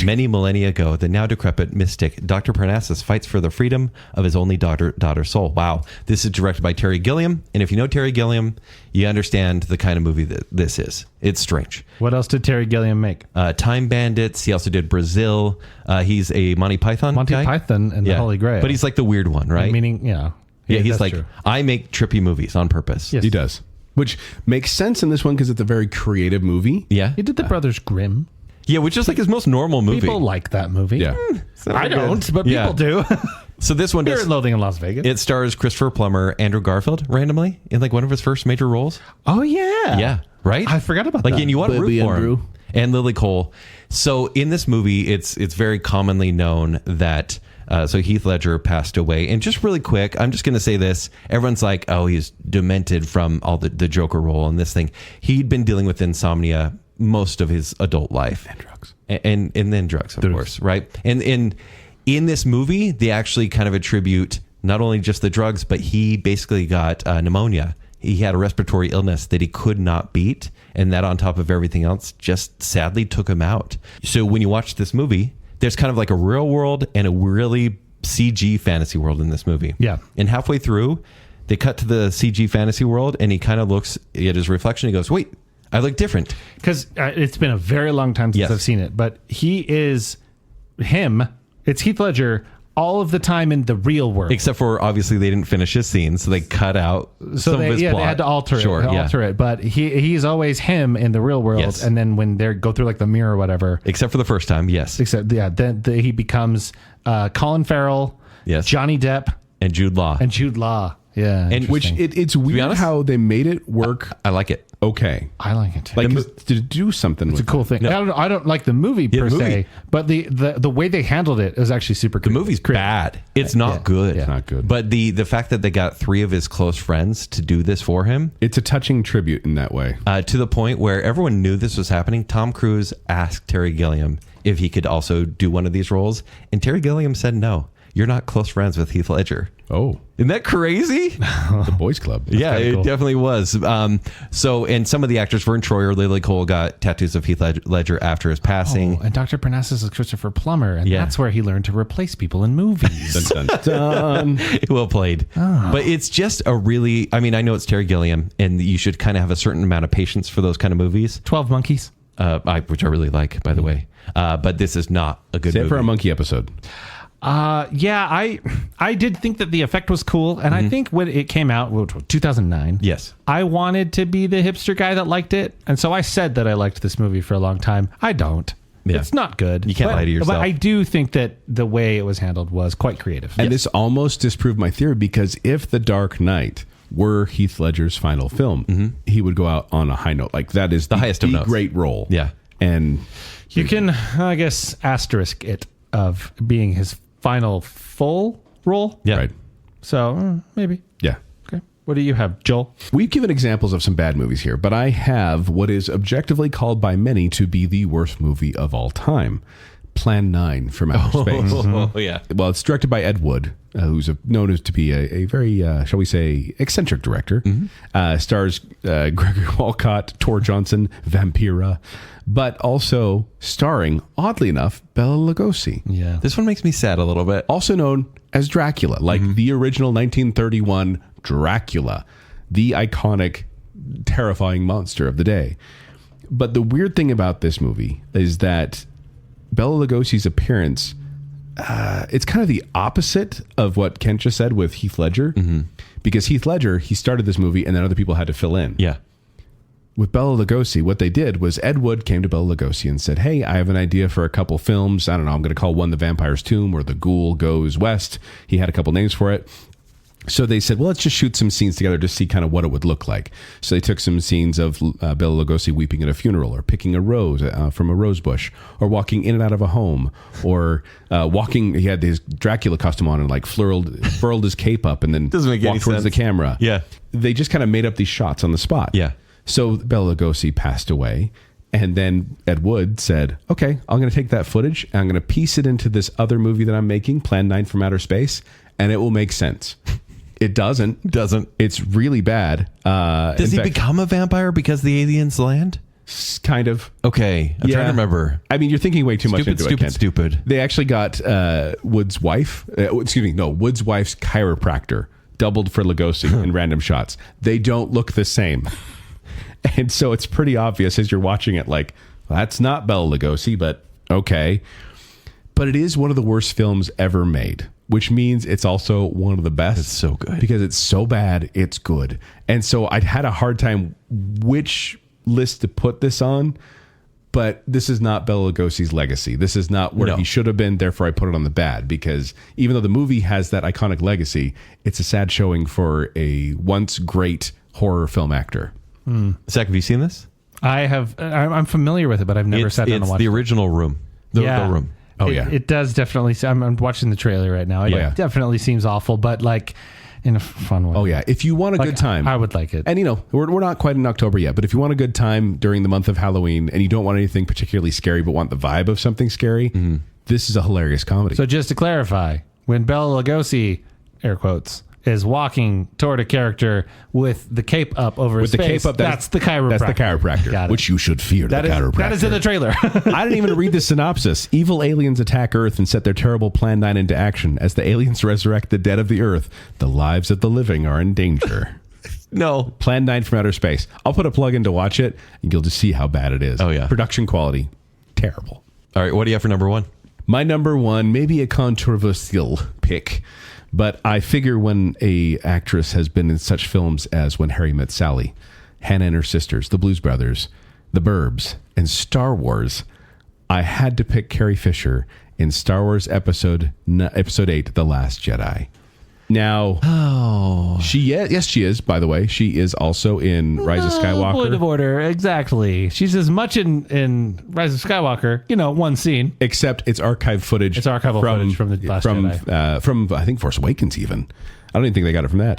S4: many millennia ago, the now decrepit mystic Dr. Parnassus fights for the freedom of his only daughter's soul. Wow. This is directed by Terry Gilliam, and if you know Terry Gilliam, you understand the kind of movie that this is. It's strange.
S3: What else did Terry Gilliam make?
S4: Time Bandits. He also did Brazil. He's a Monty Python guy.
S3: Python and the Holy Grail.
S4: But he's like the weird one, right?
S3: Meaning,
S4: Yeah, he's like,
S3: true.
S4: I make trippy movies on purpose.
S3: Yes.
S2: He does. Which makes sense in this one because it's a very creative movie.
S4: Yeah.
S3: He did the Brothers Grimm.
S4: Yeah, which is like his most normal movie.
S3: People like that movie.
S2: Yeah.
S3: I don't, but people do.
S4: So this one
S3: Fear
S4: does.
S3: and Loathing in Las Vegas.
S4: It stars Christopher Plummer, Andrew Garfield, randomly in like one of his first major roles.
S3: Oh, yeah.
S4: Yeah, right.
S3: I forgot about that.
S4: And you want to root
S2: Baby
S4: for
S2: Andrew.
S4: him. And Lily Cole. So in this movie, it's very commonly known that. So Heath Ledger passed away. And just really quick, I'm just going to say this. Everyone's like, oh, he's demented from all the Joker role and this thing. He'd been dealing with insomnia most of his adult life.
S2: And drugs.
S4: And then drugs, of course, right? And in this movie, they actually kind of attribute not only just the drugs, but he basically got pneumonia. He had a respiratory illness that he could not beat. And that on top of everything else just sadly took him out. So when you watch this movie, there's kind of like a real world and a really CG fantasy world in this movie.
S3: Yeah.
S4: And halfway through, they cut to the CG fantasy world and he kind of looks at his reflection. He goes, wait, I look different.
S3: Because it's been a very long time since
S4: Yes.
S3: I've seen it, but he is him. It's Heath Ledger all of the time in the real world.
S4: Except for obviously they didn't finish his scene, so they cut out some of his plot.
S3: They had to alter it. But he's always him in the real world.
S4: Yes.
S3: And then when they go through like the mirror or whatever,
S4: Except for the first time, yes.
S3: then he becomes Colin Farrell,
S4: Yes.
S3: Johnny Depp,
S4: And Jude Law.
S3: and Jude Law. Yeah,
S4: And
S2: Which it's weird
S4: honest,
S2: how they made it work
S4: I like it.
S2: okay.
S3: I like it too.
S2: Like to do something
S3: It's a
S2: with
S3: cool thing. I don't like the movie per
S4: the movie.
S3: se, but the way they handled it is actually super
S4: The
S3: cool.
S4: movie's bad. It's not good.
S3: Yeah.
S2: Not good.
S4: But the fact that they got 3 of his close friends to do this for him,
S2: It's a touching tribute in that way.
S4: to the point where everyone knew this was happening. Tom Cruise asked Terry Gilliam if he could also do one of these roles, and Terry Gilliam said no. You're not close friends with Heath Ledger.
S2: Oh,
S4: Isn't that crazy?
S2: the boys club.
S4: Yeah,
S3: kinda
S4: it
S3: cool.
S4: definitely was. And some of the actors, Vern Troyer, Lily Cole, got tattoos of Heath Ledger after his passing.
S3: Oh, and Dr. Parnassus is Christopher Plummer, and
S4: Yeah.
S3: that's where he learned to replace people in movies.
S2: Dun, dun, dun.
S4: Well played. But it's just a really, I mean, I know it's Terry Gilliam, and you should kind of have a certain amount of patience for those kind of movies,
S3: 12 Monkeys.
S4: which I really like, by the way. But this is not a good
S2: Save
S4: movie.
S2: for our monkey episode.
S3: I did think that the effect was cool, and I think when it came out, 2009.
S4: Yes.
S3: I wanted to be the hipster guy that liked it, and so I said that I liked this movie for a long time. I don't.
S4: Yeah.
S3: It's not good.
S4: You can't lie to yourself.
S3: But I do think that the way it was handled was quite creative.
S2: And this almost disproved my theory because if The Dark Knight were Heath Ledger's final film, he would go out on a high note. Like that is the
S4: highest of notes.
S2: great role.
S4: Yeah.
S2: And
S3: You can, I guess, asterisk it of being his final full role.
S4: Yeah.
S2: right.
S3: So maybe.
S2: Yeah.
S3: Okay. What do you have, Joel?
S2: We've given examples of some bad movies here, but I have what is objectively called by many to be the worst movie of all time, Plan 9 from Outer Space.
S4: Oh, yeah.
S2: Well, it's directed by Ed Wood, who's known as to be a very, shall we say, eccentric director. Stars Gregory Walcott, Tor Johnson, Vampira, but also starring, oddly enough, Bela Lugosi,
S3: Yeah.
S4: This one makes me sad a little bit.
S2: also known as Dracula, like the original 1931 Dracula, the iconic, terrifying monster of the day. But the weird thing about this movie is that Bela Lugosi's appearance, it's kind of the opposite of what Kent just said with Heath Ledger. Because Heath Ledger, he started this movie and then other people had to fill in.
S4: Yeah.
S2: With Bela Lugosi, what they did was Ed Wood came to Bela Lugosi and said, hey, I have an idea for a couple films. I don't know, I'm going to call one The Vampire's Tomb or The Ghoul Goes West. He had a couple names for it. So they said, well, let's just shoot some scenes together to see kind of what it would look like. So they took some scenes of Bela Lugosi weeping at a funeral, or picking a rose from a rose bush, or walking in and out of a home, or walking. He had his Dracula costume on and like furled his cape up and then walked towards the camera.
S4: Yeah.
S2: They just kind of made up these shots on the spot.
S4: Yeah.
S2: So Bela Lugosi passed away. And then Ed Wood said, okay, I'm going to take that footage and I'm going to piece it into this other movie that I'm making, Plan 9 from Outer Space, and it will make sense. It doesn't. It's really bad.
S4: Does he become a vampire because the aliens land?
S2: Kind of.
S4: Okay. I'm trying to remember.
S2: I mean, you're thinking way too much into it.
S4: Stupid.
S2: They actually got Wood's wife. Wood's wife's chiropractor doubled for Lugosi in random shots. They don't look the same. And so it's pretty obvious as you're watching it, like, well, that's not Bela Lugosi, but okay. But it is one of the worst films ever made, which means it's also one of the best.
S4: It's so good.
S2: Because it's so bad, it's good. And so I'd had a hard time which list to put this on, but this is not Bela Lugosi's legacy. This is not where he should have been, therefore I put it on the bad, because even though the movie has that iconic legacy, it's a sad showing for a once great horror film actor.
S4: Zach, have you seen this?
S3: I have. I'm familiar with it, but I've never sat down and watched
S4: the original Room. The Room.
S2: Oh,
S3: It does definitely. I'm watching the trailer right now. It definitely seems awful, but like in a fun way.
S2: Oh, yeah. If you want a good time.
S3: I would like it.
S2: And, we're not quite in October yet, but if you want a good time during the month of Halloween and you don't want anything particularly scary but want the vibe of something scary, this is a hilarious comedy.
S3: So just to clarify, when Bela Lugosi, air quotes, is walking toward a character with the cape up over his face, that's the chiropractor.
S2: That's the chiropractor, which you should fear. Chiropractor.
S3: That is in the trailer.
S2: I didn't even read the synopsis. Evil aliens attack Earth and set their terrible Plan 9 into action. As the aliens resurrect the dead of the Earth, the lives of the living are in danger.
S4: No.
S2: Plan 9 from Outer Space. I'll put a plug in to watch it, and you'll just see how bad it is.
S4: Oh, yeah.
S2: Production quality, terrible.
S4: All right, what do you have for number one?
S2: My number one, maybe a controversial pick, but I figure when a actress has been in such films as When Harry Met Sally, Hannah and Her Sisters, The Blues Brothers, The Burbs, and Star Wars, I had to pick Carrie Fisher in Star Wars Episode 8, The Last Jedi. Now, she is, by the way. She is also in Rise of Skywalker.
S3: Point of order, exactly. She's as much in Rise of Skywalker, one scene.
S2: Except it's archive footage.
S3: It's archival footage from The Last Jedi.
S2: From, I think, Force Awakens even. I don't even think they got it from that.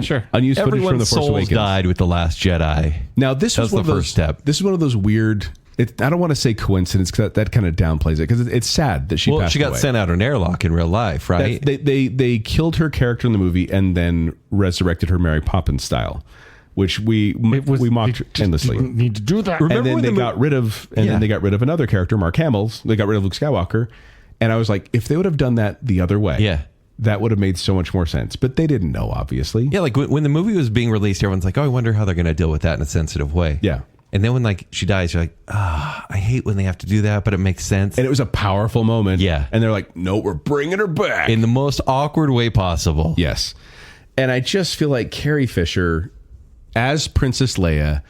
S3: Sure.
S2: Unused footage from The Force
S4: souls
S2: Awakens.
S4: died with The Last Jedi.
S2: Now, this was
S4: the first step.
S2: This is one of those weird... I don't want to say coincidence because that kind of downplays it, because it's sad that she passed away.
S4: She got sent out an airlock in real life, right?
S2: They killed her character in the movie and then resurrected her Mary Poppins style, which we mocked endlessly.
S3: Need to do that.
S2: And then they got rid of another character, Mark Hamill's. They got rid of Luke Skywalker, and I was like, if they would have done that the other way, that would have made so much more sense. But they didn't know, obviously.
S4: Yeah, like when the movie was being released, everyone's like, oh, I wonder how they're going to deal with that in a sensitive way.
S2: Yeah.
S4: And then when she dies, you're like, I hate when they have to do that, but it makes sense.
S2: And it was a powerful moment.
S4: Yeah.
S2: And they're like, no, we're bringing her back.
S4: In the most awkward way possible.
S2: Yes. And I just feel like Carrie Fisher, as Princess Leia,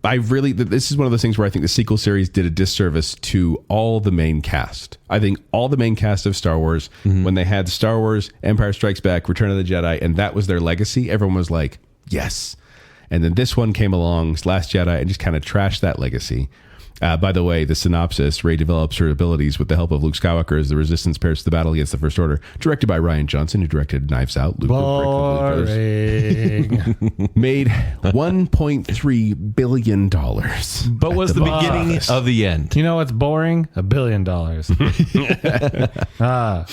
S2: this is one of those things where I think the sequel series did a disservice to all the main cast. I think all the main cast of Star Wars, when they had Star Wars, Empire Strikes Back, Return of the Jedi, and that was their legacy, everyone was like, yes. And then this one came along, Last Jedi, and just kind of trashed that legacy. By the way, the synopsis, Rey develops her abilities with the help of Luke Skywalker as the Resistance prepares for the battle against the First Order. Directed by Rian Johnson, who directed Knives Out. Luke made $1.3 billion.
S4: But was the beginning of the end.
S3: You know what's boring? $1 billion.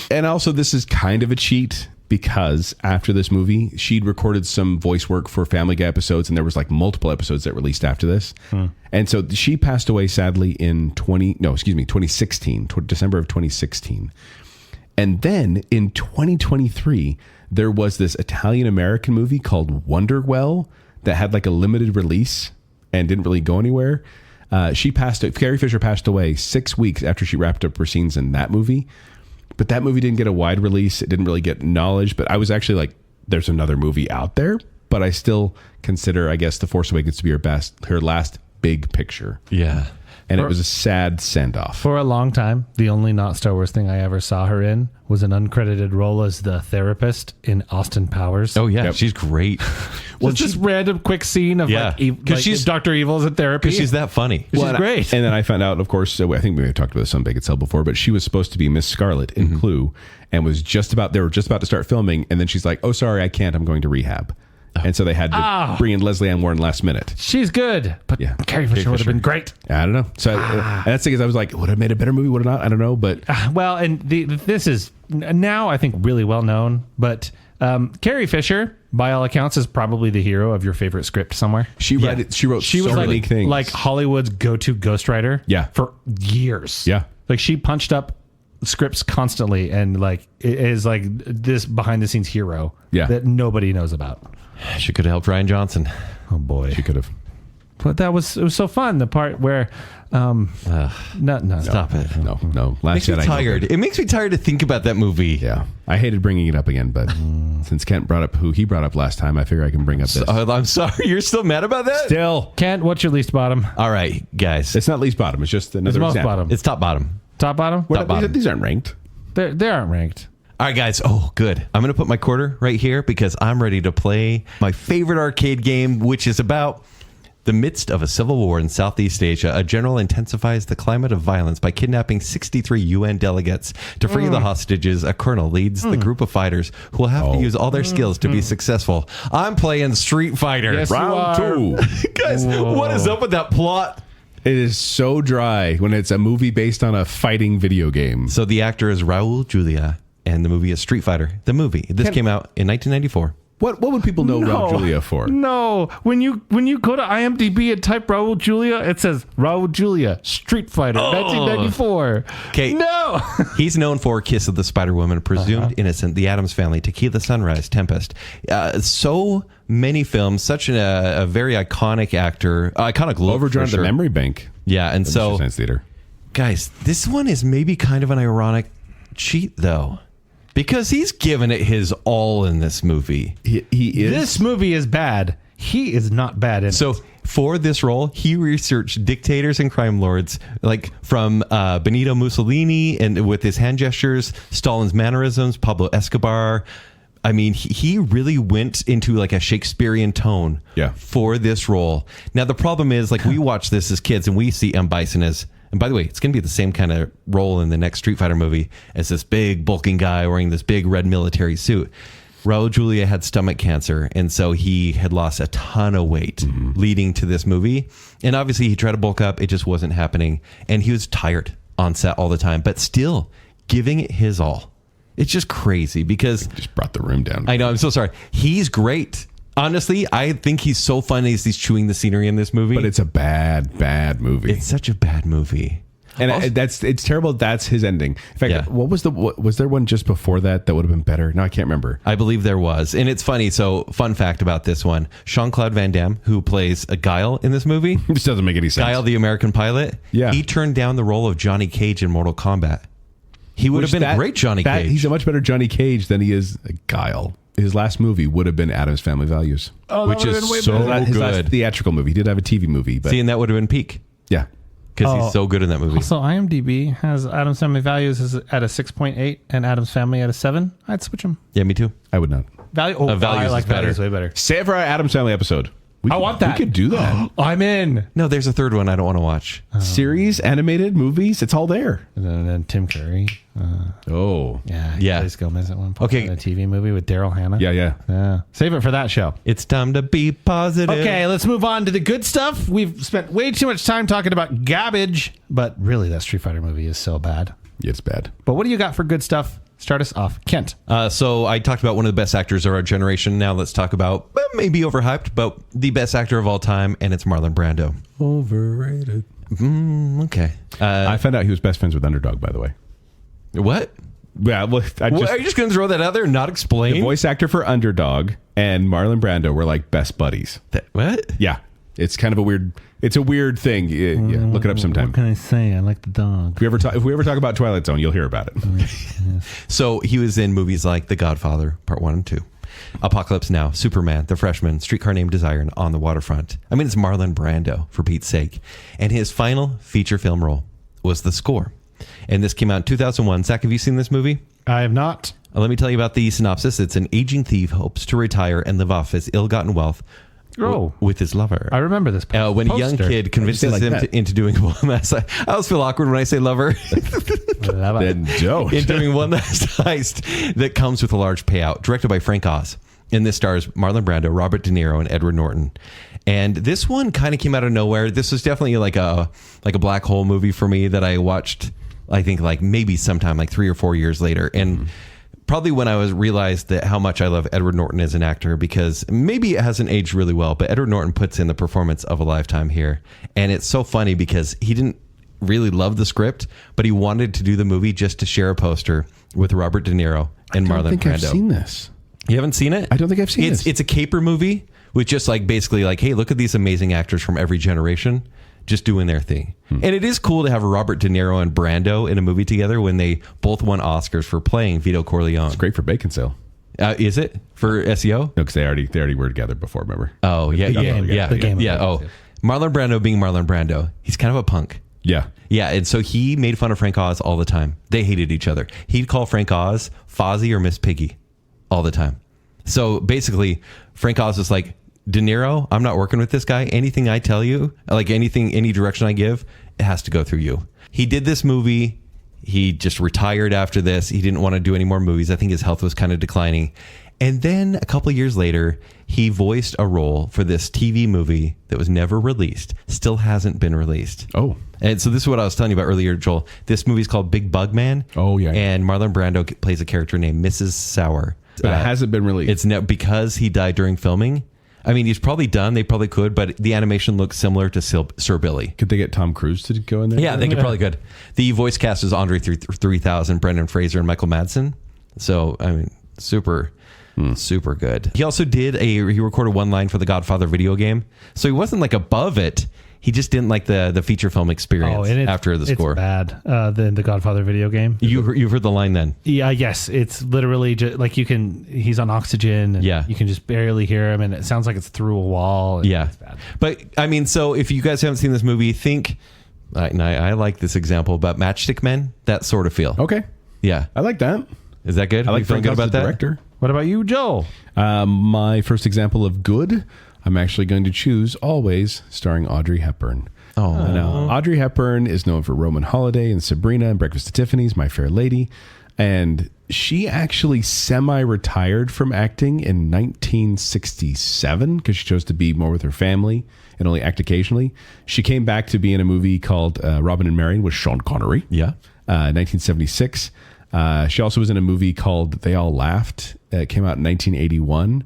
S2: And also, this is kind of a cheat, because after this movie, she'd recorded some voice work for Family Guy episodes, and there was multiple episodes that released after this. And so she passed away sadly in 2016, December of 2016. And then in 2023, there was this Italian-American movie called Wonderwell that had a limited release and didn't really go anywhere. Carrie Fisher passed away 6 weeks after she wrapped up her scenes in that movie. But that movie didn't get a wide release. It didn't really get knowledge. But I was actually like, there's another movie out there. But I still consider, I guess, The Force Awakens to be her last big picture.
S4: Yeah.
S2: And it was a sad send-off.
S3: For a long time, the only not Star Wars thing I ever saw her in was an uncredited role as the therapist in Austin Powers.
S4: Oh, yeah. Yep. She's great.
S3: Well, just random quick scene of like she's Dr. Evil's in therapy.
S4: Because she's that funny.
S3: She's great.
S2: And then I found out, of course, I think we have talked about this on Baconsale before, but she was supposed to be Miss Scarlet in Clue and they were just about to start filming. And then she's like, oh, sorry, I can't. I'm going to rehab. And so they had to bring in Leslie Ann Warren last minute.
S3: She's good, but Carrie Fisher would have been great.
S2: I don't know. So that's the thing is I was like, would have made a better movie, would have not? I don't know. But
S3: well, and this is now I think really well known. But Carrie Fisher, by all accounts, is probably the hero of your favorite script somewhere.
S2: She wrote so many things,
S3: like Hollywood's go-to ghostwriter.
S2: Yeah,
S3: for years.
S2: Yeah,
S3: like she punched up scripts constantly, and like it is like this behind-the-scenes hero. That nobody knows about.
S4: She could have helped Ryan Johnson.
S2: Oh boy, she could have.
S3: But it was so fun. The part where, no,
S4: stop it.
S2: No.
S4: Makes me tired. It makes me tired to think about that movie.
S2: Yeah, I hated bringing it up again, but since Kent brought up who he brought up last time, I figure I can bring up this.
S4: I'm sorry, you're still mad about that?
S2: Still,
S3: Kent, what's your least bottom?
S4: All right, guys,
S2: it's not least bottom. It's just another
S3: most
S2: example.
S3: bottom.
S4: It's top bottom.
S3: Top bottom.
S4: Top bottom.
S2: These aren't ranked.
S3: They aren't ranked.
S4: All right, guys. Oh, good. I'm going to put my quarter right here because I'm ready to play my favorite arcade game, which is about the midst of a civil war in Southeast Asia. A general intensifies the climate of violence by kidnapping 63 UN delegates to free the hostages. A colonel leads the group of fighters who will have to use all their skills to be successful. I'm playing Street Fighter.
S3: Yes,
S2: Round 2.
S4: Guys, what is up with that plot?
S2: It is so dry when it's a movie based on a fighting video game.
S4: So the actor is Raul Julia. And the movie is Street Fighter, the movie. This came out in 1994.
S2: What would people know Raul Julia for?
S3: No, when you go to IMDb and type Raul Julia, it says Raul Julia, Street Fighter, 1994.
S4: Okay,
S3: no,
S4: he's known for Kiss of the Spider Woman, Presumed Innocent, The Addams Family, Tequila Sunrise, Tempest. So many films, such a very iconic actor, iconic look.
S2: Overdrawn to the Memory Bank.
S4: Yeah, and so
S2: Science Theater.
S4: Guys, this one is maybe kind of an ironic cheat, though. Because he's given it his all in this movie.
S2: He is.
S3: This movie is bad. He is not bad in it.
S4: So for this role, he researched dictators and crime lords, like from Benito Mussolini and with his hand gestures, Stalin's mannerisms, Pablo Escobar. I mean, he really went into like a Shakespearean tone for this role. Now, the problem is, like, we watch this as kids and we see M. Bison as... And by the way, it's going to be the same kind of role in the next Street Fighter movie as this big bulking guy wearing this big red military suit. Raul Julia had stomach cancer, and so he had lost a ton of weight leading to this movie. And obviously, he tried to bulk up. It just wasn't happening. And he was tired on set all the time, but still giving it his all. It's just crazy because...
S2: It just brought the room down.
S4: I know. I'm so sorry. He's great. Honestly, I think he's so funny as he's chewing the scenery in this movie.
S2: But it's a bad movie.
S4: It's such a bad movie.
S2: And also, it's terrible. That's his ending. In fact, was there one just before that would have been better? No, I can't remember.
S4: I believe there was. And it's funny. So fun fact about this one, Jean-Claude Van Damme, who plays a Guile in this movie.
S2: This doesn't make any sense.
S4: Guile, the American pilot.
S2: Yeah.
S4: He turned down the role of Johnny Cage in Mortal Kombat. He would have been a great Johnny Cage.
S2: He's a much better Johnny Cage than he is a Guile. His last movie would have been Addams Family Values,
S4: which is so good.
S2: His last theatrical movie. He did have a TV movie, but
S4: see, and that would have been peak.
S2: Yeah,
S4: because he's so good in that movie.
S3: Also, IMDb has Addams Family Values is at a 6.8 and Addams Family at a 7. I'd switch them.
S4: Yeah, me too.
S2: I would not.
S3: Values
S4: I like
S3: is better. Values way better.
S2: Save for our Addams Family episode. I
S3: want that.
S2: We could do that.
S3: I'm in.
S4: No, there's a third one I don't want to watch.
S2: Series, animated, movies, it's all there.
S3: And then Tim Curry.
S4: Yeah.
S3: Plays Gomez at one point.
S4: Okay.
S3: In a TV movie with Daryl Hannah.
S2: Yeah.
S3: Save it for that show.
S4: It's time to be positive.
S3: Okay, let's move on to the good stuff. We've spent way too much time talking about garbage, but really that Street Fighter movie is so bad.
S2: Yeah, it's bad.
S3: But what do you got for good stuff? Start us off, Kent.
S4: So I talked about one of the best actors of our generation. Now let's talk about maybe overhyped, but the best actor of all time, and it's Marlon Brando.
S2: Overrated.
S4: Okay.
S2: I found out he was best friends with Underdog, by the way.
S4: What?
S2: Yeah, well,
S4: Are you just going to throw that out there and not explain?
S2: The voice actor for Underdog and Marlon Brando were like best buddies.
S4: What?
S2: Yeah. It's kind of a weird... It's a weird thing. Yeah, look it up sometime.
S3: What can I say? I like the dog.
S2: If we ever talk about Twilight Zone, you'll hear about it.
S4: So he was in movies like The Godfather, Part 1 and 2. Apocalypse Now, Superman, The Freshman, Streetcar Named Desire, and On the Waterfront. I mean, it's Marlon Brando, for Pete's sake. And his final feature film role was the score. And this came out in 2001. Zach, have you seen this movie?
S3: I have not.
S4: Let me tell you about the synopsis. It's an aging thief hopes to retire and live off his ill-gotten wealth with his lover.
S3: I remember this
S4: when a young kid convinces him into doing one last... I always feel awkward when I say lover.
S2: Then don't.
S4: In doing one last heist that comes with a large payout. Directed by Frank Oz. And this stars Marlon Brando, Robert De Niro, and Edward Norton. And this one kind of came out of nowhere. This was definitely like a black hole movie for me that I watched, I think, like maybe sometime like 3 or 4 years later. And probably when I realized that how much I love Edward Norton as an actor, because maybe it hasn't aged really well, but Edward Norton puts in the performance of a lifetime here. And it's so funny because he didn't really love the script, but he wanted to do the movie just to share a poster with Robert De Niro and Marlon Brando.
S2: I don't think I've seen this.
S4: You haven't seen it?
S2: I don't think I've seen it.
S4: It's a caper movie with just like basically like, hey, look at these amazing actors from every generation just doing their thing. And it is cool to have Robert De Niro and Brando in a movie together when they both won Oscars for playing Vito Corleone.
S2: It's great for Baconsale.
S4: Is it for SEO?
S2: No, because they already were together before, remember?
S4: Oh, yeah. Oh, Marlon Brando being Marlon Brando, he's kind of a punk.
S2: Yeah.
S4: Yeah, and so he made fun of Frank Oz all the time. They hated each other. He'd call Frank Oz Fozzie or Miss Piggy all the time. So basically, Frank Oz was like, De Niro, I'm not working with this guy. Anything I tell you, like anything, any direction I give, it has to go through you. He did this movie. He just retired after this. He didn't want to do any more movies. I think his health was kind of declining. And then a couple of years later, he voiced a role for this TV movie that was never released, still hasn't been released.
S2: Oh.
S4: And so this is what I was telling you about earlier, Joel. This movie's called Big Bug Man.
S2: Oh, yeah.
S4: And Marlon Brando plays a character named Mrs. Sour.
S2: But it hasn't been released.
S4: It's because he died during filming. I mean, he's probably done. They probably could, but the animation looks similar to Sir Billy.
S2: Could they get Tom Cruise to go in there?
S4: Yeah, they probably could. The voice cast is Andre 3000, Brendan Fraser, and Michael Madsen. So, I mean, super good. He also he recorded one line for the Godfather video game. So he wasn't like above it. He just didn't like the feature film experience after the score.
S3: It's bad than the Godfather video game.
S4: You've heard the line then?
S3: Yeah, yes. It's literally just like he's on oxygen. And you can just barely hear him, and it sounds like it's through a wall.
S4: Yeah,
S3: it's bad.
S4: But I mean, so if you guys haven't seen this movie, think. And I like this example about Matchstick Men. That sort of feel.
S2: Okay.
S4: Yeah,
S2: I like that.
S4: Is that good?
S2: I like feeling good about that. Director.
S3: What about you, Joel?
S2: My first example of good, I'm actually going to choose Always, starring Audrey Hepburn.
S4: Oh,
S2: no. Audrey Hepburn is known for Roman Holiday and Sabrina and Breakfast at Tiffany's, My Fair Lady. And she actually semi-retired from acting in 1967 because she chose to be more with her family and only act occasionally. She came back to be in a movie called Robin and Marion with Sean Connery.
S4: Yeah.
S2: 1976. She also was in a movie called They All Laughed. It came out in 1981.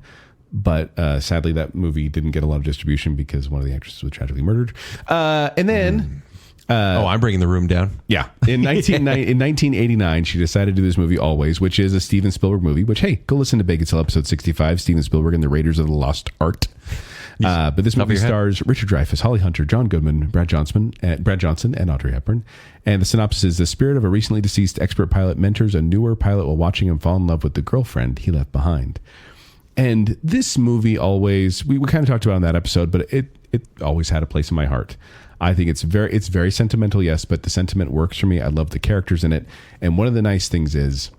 S2: But sadly, that movie didn't get a lot of distribution because one of the actresses was tragically murdered. And then...
S4: I'm bringing the room down.
S2: Yeah. In 1989, she decided to do this movie Always, which is a Steven Spielberg movie, which, hey, go listen to Baconsale episode 65, Steven Spielberg and the Raiders of the Lost Art. But this movie stars Richard Dreyfuss, Holly Hunter, John Goodman, Brad Johnson, and Audrey Hepburn. And the synopsis is: the spirit of a recently deceased expert pilot mentors a newer pilot while watching him fall in love with the girlfriend he left behind. And this movie Always, we kind of talked about in that episode, but it always had a place in my heart. I think it's very sentimental, yes, but the sentiment works for me. I love the characters in it. And one of the nice things is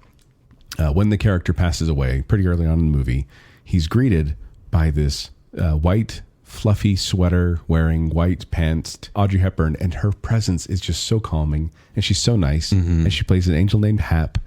S2: when the character passes away, pretty early on in the movie, he's greeted by this white, fluffy sweater wearing white pants, Audrey Hepburn, and her presence is just so calming, and she's so nice, and she plays an angel named Hap.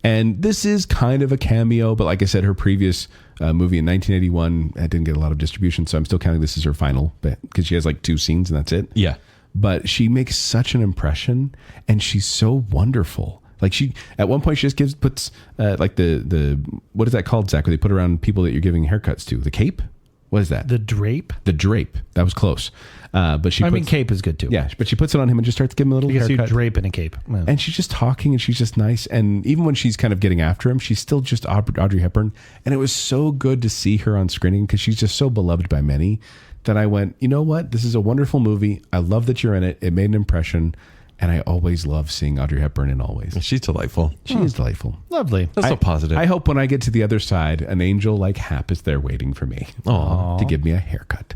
S2: And this is kind of a cameo, but like I said, her previous movie in 1981 didn't get a lot of distribution, so I'm still counting this as her final, because she has like 2 scenes and that's it.
S4: Yeah.
S2: But she makes such an impression, and she's so wonderful. Like she, at one point, she just puts like the what is that called, Zach? Where they put around people that you're giving haircuts to? The cape? What is that?
S3: The drape?
S2: The drape. That was close. But she.
S3: Cape is good too.
S2: Yeah, but she puts it on him and just starts giving him a little haircut.
S3: You drape in a cape. Yeah.
S2: And she's just talking, and she's just nice. And even when she's kind of getting after him, she's still just Audrey Hepburn. And it was so good to see her on screening because she's just so beloved by many that I went, you know what? This is a wonderful movie. I love that you're in it. It made an impression. And I always love seeing Audrey Hepburn in Always.
S4: She's delightful.
S2: She is delightful.
S3: Lovely.
S4: That's so positive.
S2: I hope when I get to the other side, an angel like Hap is there waiting for me to give me a haircut.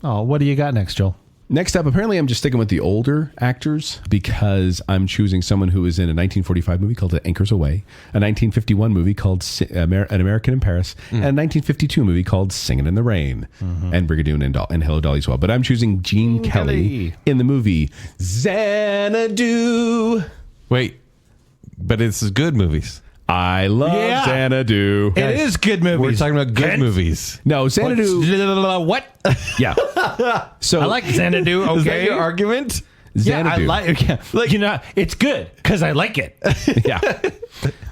S3: Oh, what do you got next, Joel?
S2: Next up, apparently I'm just sticking with the older actors because I'm choosing someone who was in a 1945 movie called Anchors Away, a 1951 movie called An American in Paris, and a 1952 movie called Singin' in the Rain, and Brigadoon and Hello Dolly as well. But I'm choosing Gene Kelly in the movie Xanadu.
S4: Wait, but it's good movies.
S2: I love Xanadu.
S3: It is good movies.
S4: We're talking about good movies.
S2: No, Xanadu.
S3: What?
S2: Yeah. So
S3: I like Xanadu. Okay.
S4: Is that your argument?
S2: Xanadu.
S3: It's good because I like it.
S2: Yeah.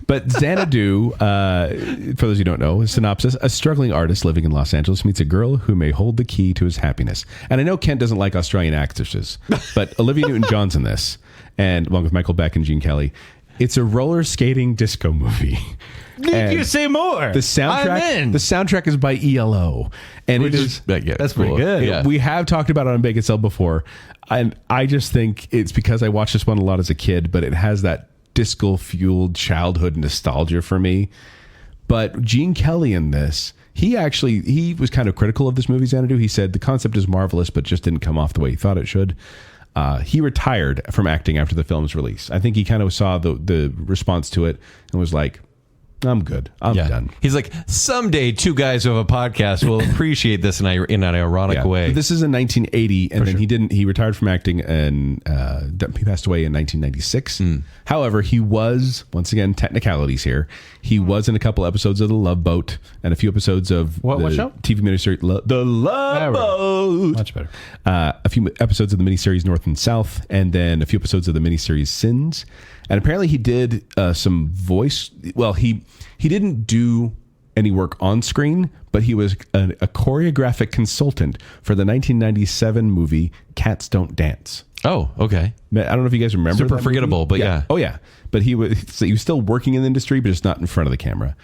S2: But Xanadu, for those who don't know, synopsis: a struggling artist living in Los Angeles meets a girl who may hold the key to his happiness. And I know Kent doesn't like Australian actresses, but Olivia Newton-John's in this, and along with Michael Beck and Gene Kelly. It's a roller skating disco movie.
S3: Need you say more?
S2: The soundtrack is by ELO, and that's
S4: pretty good.
S2: Yeah. We have talked about it on Baconsale before, and I just think it's because I watched this one a lot as a kid, but it has that disco-fueled childhood nostalgia for me. But Gene Kelly in this, he was kind of critical of this movie, Xanadu. He said the concept is marvelous, but just didn't come off the way he thought it should. He retired from acting after the film's release. I think he kind of saw the response to it and was like, I'm good. I'm done.
S4: He's like, someday two guys who have a podcast will appreciate this in an ironic way.
S2: But this is in 1980, and then he retired from acting, and he passed away in 1996. However, he was, once again, technicalities here, he was in a couple episodes of The Love Boat and a few episodes of
S3: what show?
S2: TV miniseries The Love Boat.
S3: Much better.
S2: A few episodes of the miniseries North and South, and then a few episodes of the miniseries Sins. And apparently he did some voice. Well, he didn't do any work on screen, but he was a choreographic consultant for the 1997 movie Cats Don't Dance.
S4: Oh, okay.
S2: I don't know if you guys remember.
S4: Super
S2: that
S4: forgettable,
S2: movie.
S4: but yeah.
S2: Oh, yeah. But he was still working in the industry, but just not in front of the camera.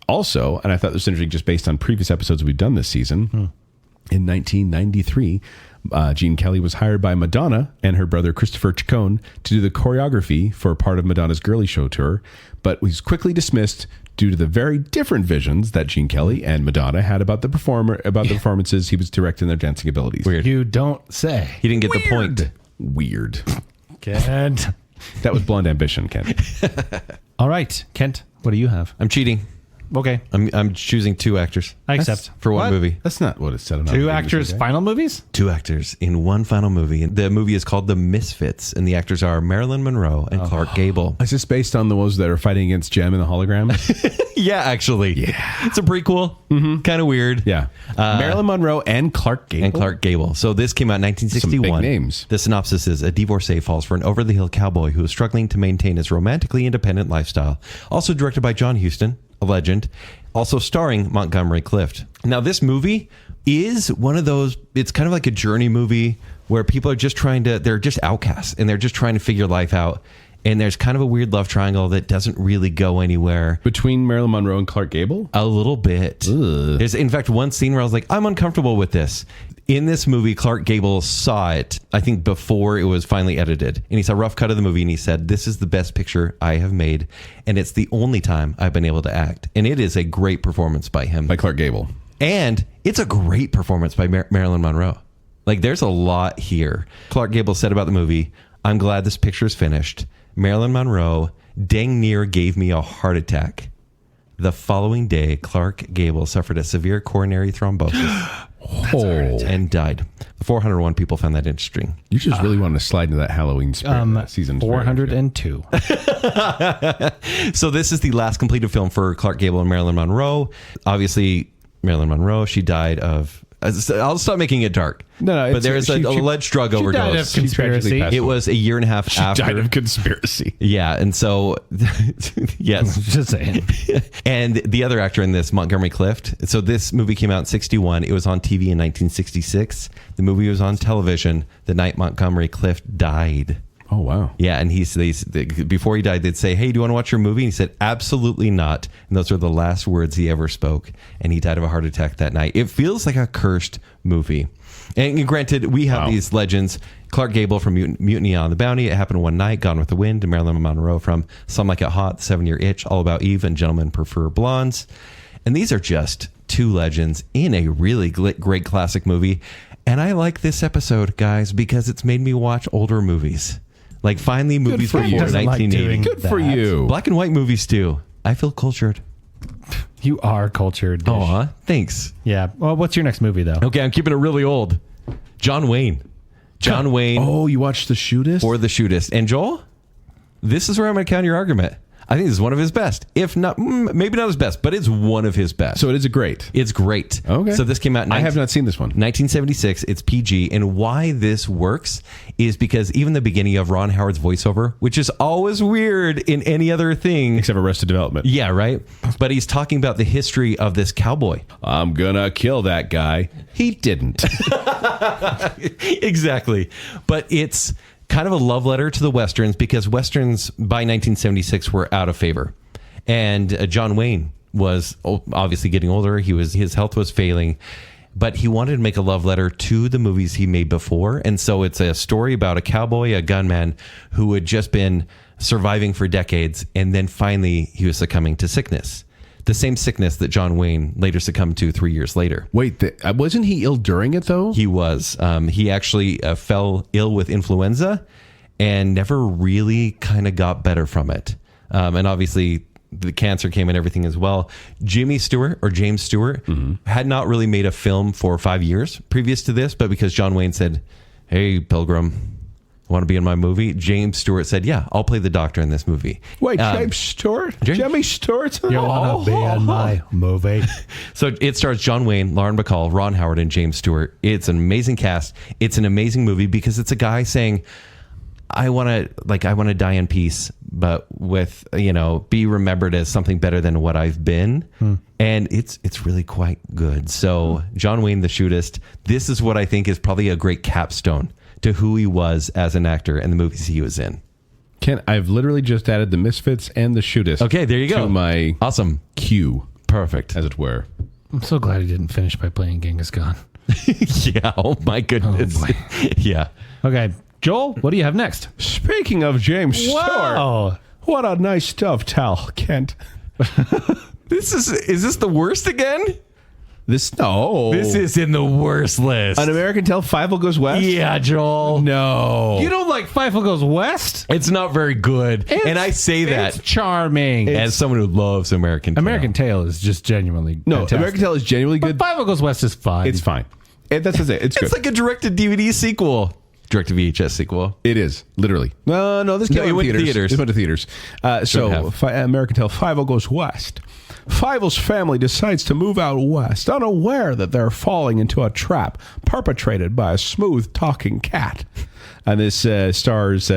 S2: Also, and I thought this was interesting just based on previous episodes we've done this season, in 1993, Gene Kelly was hired by Madonna and her brother Christopher Chacon to do the choreography for part of Madonna's Girly Show tour, but was quickly dismissed due to the very different visions that Gene Kelly and Madonna had about the performances he was directing their dancing abilities.
S4: Weird.
S3: You don't say.
S4: He didn't get the point.
S2: Weird.
S3: Kent.
S2: That was Blonde Ambition, Kent.
S3: All right, Kent, what do you have?
S4: I'm cheating.
S3: Okay.
S4: I'm choosing two actors.
S3: I accept.
S4: For one movie.
S2: That's not what it said.
S3: Two actors, final movies?
S4: Two actors in one final movie. The movie is called The Misfits, and the actors are Marilyn Monroe and Clark Gable.
S2: Is this based on the ones that are fighting against Jem and the hologram?
S4: Yeah, actually.
S2: Yeah.
S4: It's a prequel. Kind of weird.
S2: Yeah. Marilyn Monroe and Clark Gable.
S4: So this came out in 1961.
S2: Some big names.
S4: The synopsis is: a divorcee falls for an over-the-hill cowboy who is struggling to maintain his romantically independent lifestyle. Also directed by John Huston, a legend. Also starring Montgomery Clift. Now, this movie is one of those, it's kind of like a journey movie where people are just they're just outcasts and they're just trying to figure life out. And there's kind of a weird love triangle that doesn't really go anywhere.
S2: Between Marilyn Monroe and Clark Gable?
S4: A little bit.
S2: Ugh.
S4: There's, in fact, one scene where I was like, I'm uncomfortable with this. In this movie, Clark Gable saw it, I think, before it was finally edited. And he saw a rough cut of the movie and he said, this is the best picture I have made. And it's the only time I've been able to act. And it is a great performance by him.
S2: By Clark Gable.
S4: And it's a great performance by Marilyn Monroe. Like, there's a lot here. Clark Gable said about the movie, I'm glad this picture is finished. Marilyn Monroe dang near gave me a heart attack. The following day, Clark Gable suffered a severe coronary thrombosis and died. 401 people found that interesting.
S2: You just really want to slide into that Halloween spirit. Season
S3: 402.
S4: So this is the last completed film for Clark Gable and Marilyn Monroe. Obviously, Marilyn Monroe, she died of... I'll stop making it dark.
S2: No,
S4: but there is an alleged drug overdose.
S3: Died of conspiracy.
S4: It was a year and a half after.
S2: Died of conspiracy.
S4: Yeah, and so yes,
S3: just saying.
S4: And the other actor in this, Montgomery Clift. So this movie came out in 1961. It was on TV in 1966. The movie was on television the night Montgomery Clift died.
S2: Oh, wow.
S4: Yeah, and before he died, they'd say, hey, do you want to watch your movie? And he said, absolutely not. And those were the last words he ever spoke. And he died of a heart attack that night. It feels like a cursed movie. And granted, we have these legends. Clark Gable from Mutiny on the Bounty, It Happened One Night, Gone with the Wind, and Marilyn Monroe from Some Like It Hot, The 7 Year Itch, All About Eve, and Gentlemen Prefer Blondes. And these are just two legends in a really great classic movie. And I like this episode, guys, because it's made me watch older movies. Like finally movies before 1980.
S2: Good for you.
S4: Black and white movies too. I feel cultured.
S3: You are cultured. Dish.
S4: Aw, thanks.
S3: Yeah. Well, what's your next movie, though?
S4: Okay, I'm keeping it really old. John Wayne. John Wayne.
S2: Oh, you watched The Shootist?
S4: Or The Shootist. And Joel, this is where I'm going to counter your argument. I think this is one of his best. If not, maybe not his best, but it's one of his best.
S2: So it is a great.
S4: It's great.
S2: Okay.
S4: So this came out.
S2: I have not seen this one.
S4: 1976. It's PG. And why this works is because even the beginning of Ron Howard's voiceover, which is always weird in any other thing.
S2: Except Arrested Development.
S4: Yeah, right. But he's talking about the history of this cowboy.
S2: I'm gonna kill that guy. He didn't.
S4: Exactly. But it's kind of a love letter to the Westerns because Westerns by 1976 were out of favor. And John Wayne was obviously getting older. His health was failing, but he wanted to make a love letter to the movies he made before. And so it's a story about a cowboy, a gunman who had just been surviving for decades. And then finally he was succumbing to sickness. The same sickness that John Wayne later succumbed to 3 years later.
S2: Wait, wasn't he ill during it, though?
S4: He was. He actually fell ill with influenza and never really kind of got better from it. And obviously, the cancer came and everything as well. James Stewart had not really made a film for 5 years previous to this, but because John Wayne said, "Hey, Pilgrim, want to be in my movie?" James Stewart said, "Yeah, I'll play the doctor in this movie."
S2: Wait, James Stewart? Jimmy Stewart?
S3: You want to be in my movie?
S4: So it stars John Wayne, Lauren Bacall, Ron Howard, and James Stewart. It's an amazing cast. It's an amazing movie because it's a guy saying, I want to die in peace, but with, be remembered as something better than what I've been. And it's really quite good. So John Wayne, The Shootist, this is what I think is probably a great capstone to who he was as an actor and the movies he was in.
S2: Ken, I've literally just added The Misfits and The Shootist.
S4: Okay, there you go.
S2: To my
S4: awesome
S2: queue.
S4: Perfect.
S2: As it were.
S3: I'm so glad he didn't finish by playing Genghis Khan.
S4: Yeah, oh my goodness.
S3: Oh boy.
S4: Yeah.
S3: Okay, Joel, what do you have next?
S2: Speaking of James Stewart, what a nice dovetail, Kent.
S4: Is this the worst again?
S2: This
S4: is in the worst list.
S2: An American Tale, Fievel Goes West?
S4: Yeah, Joel.
S2: No.
S3: You don't like Fievel Goes West?
S4: It's not very good. And I say that
S3: It's charming.
S4: as someone who loves American Tale.
S3: American Tale is just genuinely fantastic.
S2: American Tale is genuinely good.
S3: But Fievel Goes West is fine.
S2: It's fine. That's it. It's good.
S4: It's like a direct-to-DVD sequel. Direct-to-VHS sequel.
S2: It is, literally. No, this came
S4: it went to theaters.
S2: It went to theaters. American Tale, Fievel Goes West. Fievel's family decides to move out west, unaware that they're falling into a trap perpetrated by a smooth-talking cat. And this stars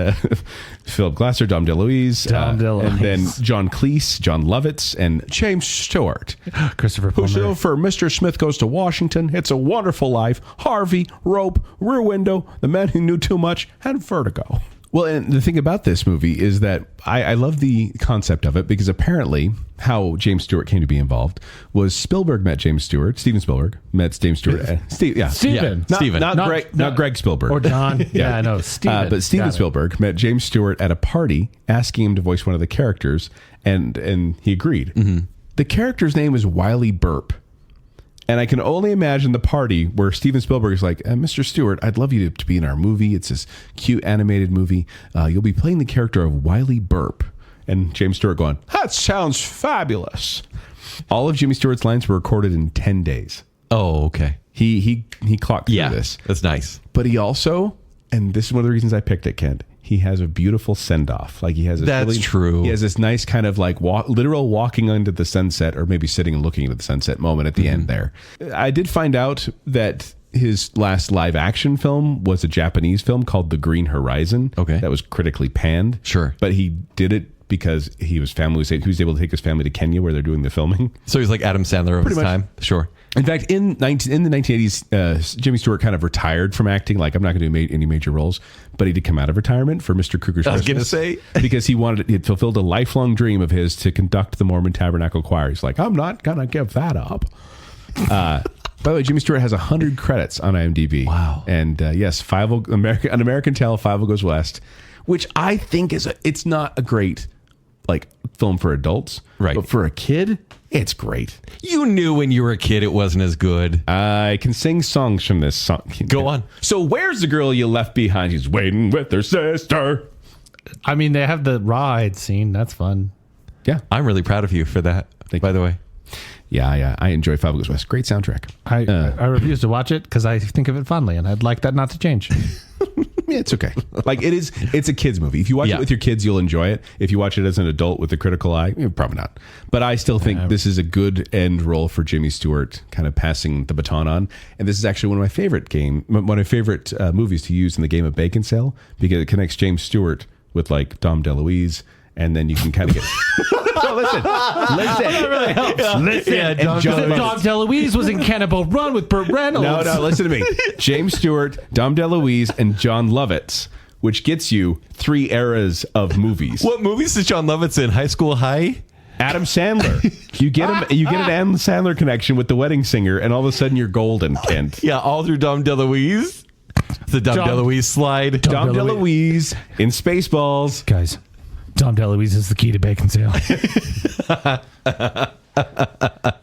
S2: Philip Glaser, Dom DeLuise, and then John Cleese, John Lovitz, and James Stewart.
S3: Christopher Plummer.
S2: So for Mr. Smith Goes to Washington, It's a Wonderful Life, Harvey, Rope, Rear Window, The Man Who Knew Too Much, and Vertigo. Well, and the thing about this movie is that I love the concept of it because apparently how James Stewart came to be involved was Spielberg met James Stewart. Steven Spielberg met James Stewart.
S3: Steven.
S2: Not Greg Spielberg.
S3: Or John. Yeah, I know. Steven.
S2: But Steven Spielberg met James Stewart at a party asking him to voice one of the characters, and he agreed. Mm-hmm. The character's name is Wiley Burp. And I can only imagine the party where Steven Spielberg is like, Mr. Stewart, I'd love you to be in our movie. It's this cute animated movie. You'll be playing the character of Wiley Burp. And James Stewart going, that sounds fabulous. All of Jimmy Stewart's lines were recorded in 10 days.
S4: Oh, okay.
S2: He clocked through this.
S4: That's nice.
S2: But he also, and this is one of the reasons I picked it, Kent, he has a beautiful send-off. Like he has this
S4: true.
S2: He has this nice kind of like literal walking into the sunset, or maybe sitting and looking into the sunset moment at the end there. I did find out that his last live action film was a Japanese film called The Green Horizon.
S4: Okay.
S2: That was critically panned.
S4: Sure.
S2: But he did it because he was able to take his family to Kenya where they're doing the filming.
S4: So he's like Adam Sandler of his time. Sure.
S2: In fact, in the 1980s, Jimmy Stewart kind of retired from acting. Like, I'm not going to do any major roles, but he did come out of retirement for Mr. Kruger's Christmas.
S4: I was going to say.
S2: Because he had fulfilled a lifelong dream of his to conduct the Mormon Tabernacle Choir. He's like, I'm not going to give that up. By the way, Jimmy Stewart has 100 credits on IMDb.
S4: Wow.
S2: And yes, An American Tale, Five Goes West, which I think it's not a great like film for adults,
S4: right?
S2: But for a kid, it's great.
S4: You knew when you were a kid it wasn't as good.
S2: I can sing songs from this song.
S4: Go on.
S2: So where's the girl you left behind? She's waiting with her sister.
S3: I mean, they have the ride scene. That's fun.
S2: Yeah.
S4: I'm really proud of you for that, by the way.
S2: Yeah. I enjoy Five Goes West. Great soundtrack.
S3: I refuse to watch it because I think of it fondly, and I'd like that not to change.
S2: Yeah, it's okay. Like it's a kid's movie. If you watch it with your kids, you'll enjoy it. If you watch it as an adult with a critical eye, probably not. But I still think this is a good end role for Jimmy Stewart, kind of passing the baton on. And this is actually one of my favorite movies to use in the game of Baconsale, because it connects James Stewart with like Dom DeLuise, and then you can kind of get. Listen.
S3: That really helps.
S2: Listen.
S3: Yeah,
S2: And
S3: Dom DeLuise was in Cannibal Run with Burt Reynolds.
S2: No, listen to me. James Stewart, Dom DeLuise, and John Lovitz, which gets you 3 eras of movies.
S4: What movies is John Lovitz in? High School High?
S2: Adam Sandler. You get an Adam Sandler connection with The Wedding Singer, and all of a sudden you're golden, Kent.
S4: Yeah, all through Dom DeLuise. The Dom DeLuise slide.
S2: Dom DeLuise in Spaceballs.
S3: Guys, Dom DeLuise is the key to Baconsale.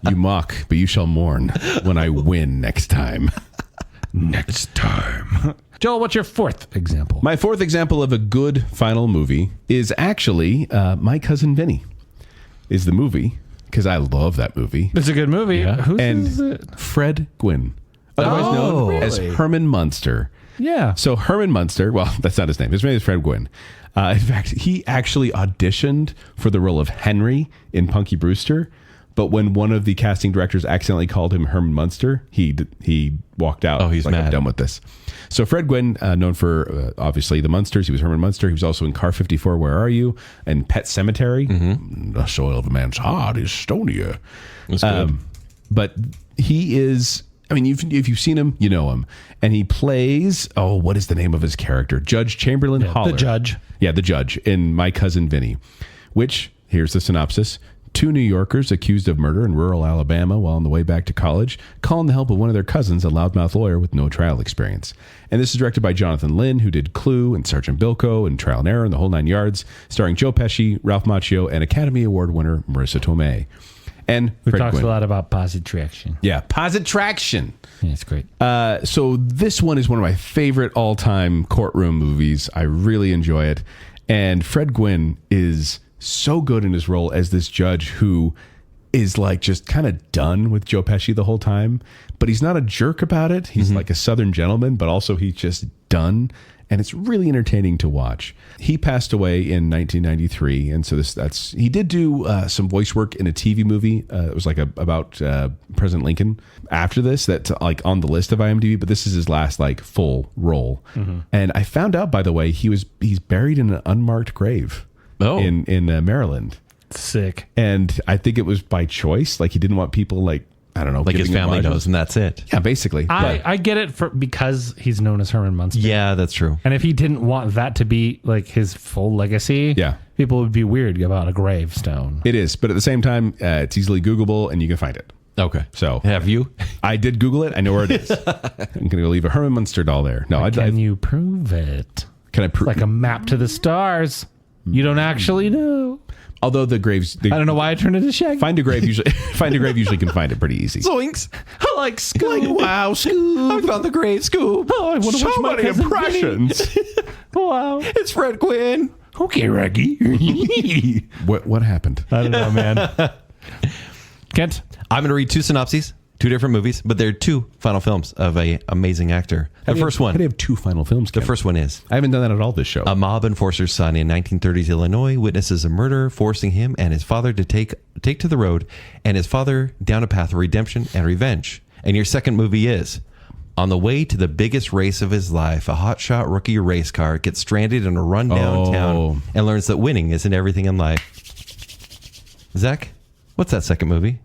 S2: You mock, but you shall mourn when I win next time.
S3: Next time. Joel, what's your 4th example?
S2: My 4th example of a good final movie is actually My Cousin Vinny. Is the movie, because I love that movie.
S3: It's a good movie.
S2: Yeah.
S3: Who's
S2: and
S3: it?
S2: Fred Gwynn, otherwise known as Herman Munster.
S3: Yeah.
S2: So Herman Munster, well, that's not his name. His name is Fred Gwynn. In fact, he actually auditioned for the role of Henry in Punky Brewster, but when one of the casting directors accidentally called him Herman Munster, he walked out.
S4: Oh, he's
S2: like,
S4: mad.
S2: I'm done with this. So Fred Gwynn, known for obviously the Munsters, he was Herman Munster. He was also in Car 54, Where Are You? And Pet Cemetery. Mm-hmm. The soil of a man's heart is stonier.
S4: That's good.
S2: But he is... I mean, if you've seen him, you know him. And he plays, what is the name of his character? Judge Chamberlain Holler.
S3: The judge.
S2: Yeah, the judge in My Cousin Vinny, which, here's the synopsis. 2 New Yorkers accused of murder in rural Alabama while on the way back to college call in the help of one of their cousins, a loudmouth lawyer with no trial experience. And this is directed by Jonathan Lynn, who did Clue and Sergeant Bilko and Trial and Error and the whole 9 yards, starring Joe Pesci, Ralph Macchio, and Academy Award winner Marissa Tomei. And
S3: We
S2: Fred
S3: talked
S2: Gwynn.
S3: a lot about positraction.
S2: Yeah, Positraction.
S3: Yeah, it's great.
S2: So this one is one of my favorite all-time courtroom movies. I really enjoy it. And Fred Gwynn is so good in his role as this judge who is like just kind of done with Joe Pesci the whole time, but he's not a jerk about it. He's like a Southern gentleman, but also he's just done. And it's really entertaining to watch. He passed away in 1993, and so he did do some voice work in a TV movie. It was like about President Lincoln. After this, that's like on the list of IMDb, but this is his last like full role. Mm-hmm. And I found out, by the way, he's buried in an unmarked grave in Maryland.
S3: Sick.
S2: And I think it was by choice. Like he didn't want people like, I don't know,
S4: like his
S2: giving him
S4: family
S2: money.
S4: knows, and that's it.
S2: Yeah, basically.
S3: I get it because he's known as Herman Munster.
S4: Yeah, that's true.
S3: And if he didn't want that to be like his full legacy, people would be weird about a gravestone.
S2: It is, but at the same time, it's easily Googleable and you can find it.
S4: Okay.
S2: So
S4: have you?
S2: I did Google it. I know where it is. I'm going to leave a Herman Munster doll there. No,
S3: Can you prove it?
S2: Can I prove?
S3: Like a map to the stars. You don't actually know.
S2: Although the graves,
S3: I don't know why I turned into Shaggy.
S2: Find a grave usually can find it pretty easy.
S4: Zoinks! I like Scoob.
S2: Like, wow, Scoob!
S4: I found the grave, Scoob.
S3: Oh, I want to watch my
S2: many
S3: cousin
S2: impressions.
S3: Wow.
S4: It's Fred Gwynn.
S3: Okay, Reggie.
S2: What happened?
S3: I don't know, man. Kent?
S4: I'm going to read 2 synopses, 2 different movies, but they're 2 final films of an amazing actor. The first one.
S2: How do you have 2 final films?
S4: The first one is.
S2: I haven't done that at all this show.
S4: A mob enforcer's son in 1930s Illinois witnesses a murder, forcing him and his father to take to the road, and his father down a path of redemption and revenge. And your second movie is. On the way to the biggest race of his life, a hotshot rookie race car gets stranded in a rundown town and learns that winning isn't everything in life. Zach, what's that second movie?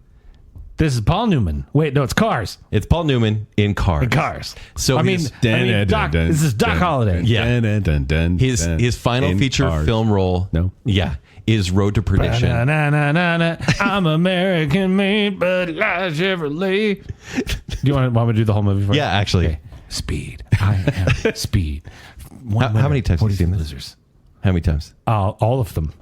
S3: This is Paul Newman. Wait, no, it's Cars.
S4: It's Paul Newman in Cars.
S3: In Cars.
S4: So
S3: this is Doc Holliday.
S4: Yeah. His final feature film role.
S2: No.
S4: Yeah. is Road to Perdition.
S3: I'm American made, but Chevrolet. Do you want me to do the whole movie for you?
S4: Yeah, actually.
S3: Okay. Speed. I am speed.
S4: How many times have you seen this?
S3: Losers.
S4: How many times?
S3: All of them.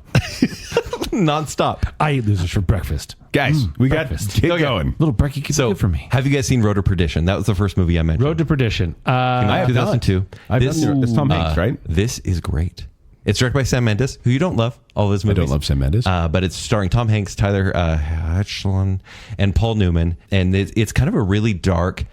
S4: Nonstop.
S3: I eat losers for breakfast.
S2: Guys, we
S3: breakfast.
S2: got keep going.
S3: Little brekkie keeps good for me.
S4: Have you guys seen Road to Perdition? That was the first movie I mentioned.
S3: Road to Perdition.
S4: Came out in 2002.
S2: It's Tom Hanks, right?
S4: This is great. It's directed by Sam Mendes, who you don't love. All of his movies.
S2: I don't love Sam Mendes.
S4: But it's starring Tom Hanks, Tyler Hoechlin, and Paul Newman. And it's kind of a really dark,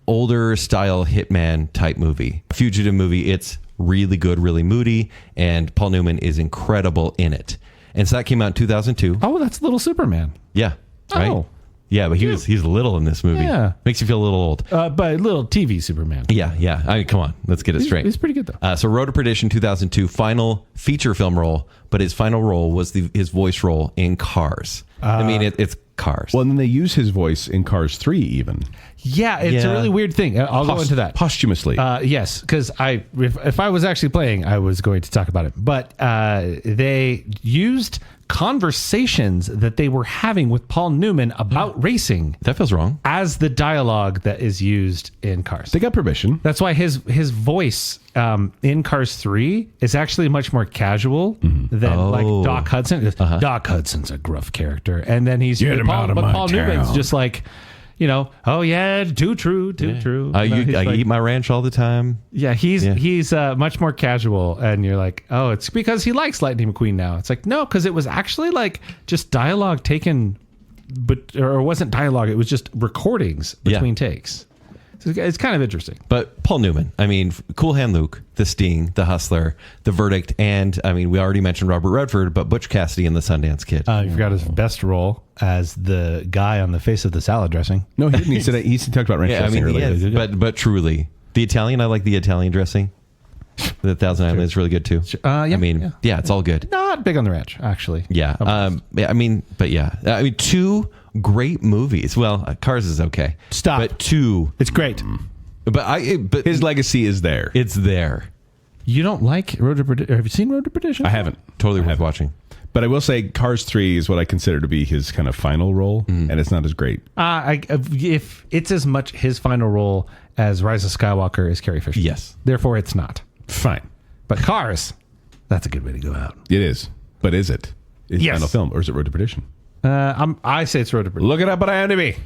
S4: older style hitman type movie. Fugitive movie. It's really good, really moody. And Paul Newman is incredible in it. And so that came out in 2002.
S3: Oh, that's Little Superman.
S4: Yeah. Right?
S3: Oh.
S4: Yeah, but he's little in this movie.
S3: Yeah.
S4: Makes you feel a little old.
S3: But little TV Superman.
S4: Yeah. I mean, come on. Let's get it straight.
S3: He's pretty good, though.
S4: So Road to Perdition 2002, final feature film role, but his final role was his voice role in Cars. I mean, it's Cars.
S2: Well, and then they use his voice in Cars 3 even.
S3: Yeah, it's a really weird thing. I'll go into that.
S2: Posthumously.
S3: Yes, because if I was actually playing, I was going to talk about it. But they used conversations that they were having with Paul Newman about racing.
S4: That feels wrong.
S3: As the dialogue that is used in Cars.
S2: They got permission.
S3: That's why his voice in Cars 3 is actually much more casual than like Doc Hudson. Doc Hudson's a gruff character. And then Paul Newman's just like, oh yeah, too true.
S4: I eat my ranch all the time.
S3: Yeah, he's much more casual, and you're like, oh, it's because he likes Lightning McQueen now. It's like, no, because it was actually like just dialogue taken, or it wasn't dialogue, it was just recordings between takes. So it's kind of interesting.
S4: But Paul Newman, I mean, Cool Hand Luke, The Sting, The Hustler, The Verdict, and I mean, we already mentioned Robert Redford, but Butch Cassidy and The Sundance Kid.
S3: You forgot his best role as the guy on the face of the salad dressing.
S2: No, he didn't. He talked about ranch dressing earlier.
S4: But truly, the Italian, I like the Italian dressing. The Thousand Island is really good too. It's all good.
S3: Not big on the ranch, actually.
S4: Yeah. Two great movies. Well, Cars is okay.
S3: Stop.
S4: But two.
S3: It's great.
S4: But
S2: his legacy is there.
S4: It's there.
S3: You don't like Road to Perdition? Have you seen Road to Perdition?
S2: I haven't.
S4: Totally worth watching.
S2: But I will say Cars 3 is what I consider to be his kind of final role, and it's not as great.
S3: If it's as much his final role as Rise of Skywalker is Carrie Fisher.
S4: Yes.
S3: Therefore, it's not.
S2: Fine.
S3: But Cars, that's a good way to go out.
S2: It is. But is it? His
S3: Yes.
S2: final film, or is it Road to Perdition?
S3: I say it's Road to Perdition.
S2: Look it up on IMDb.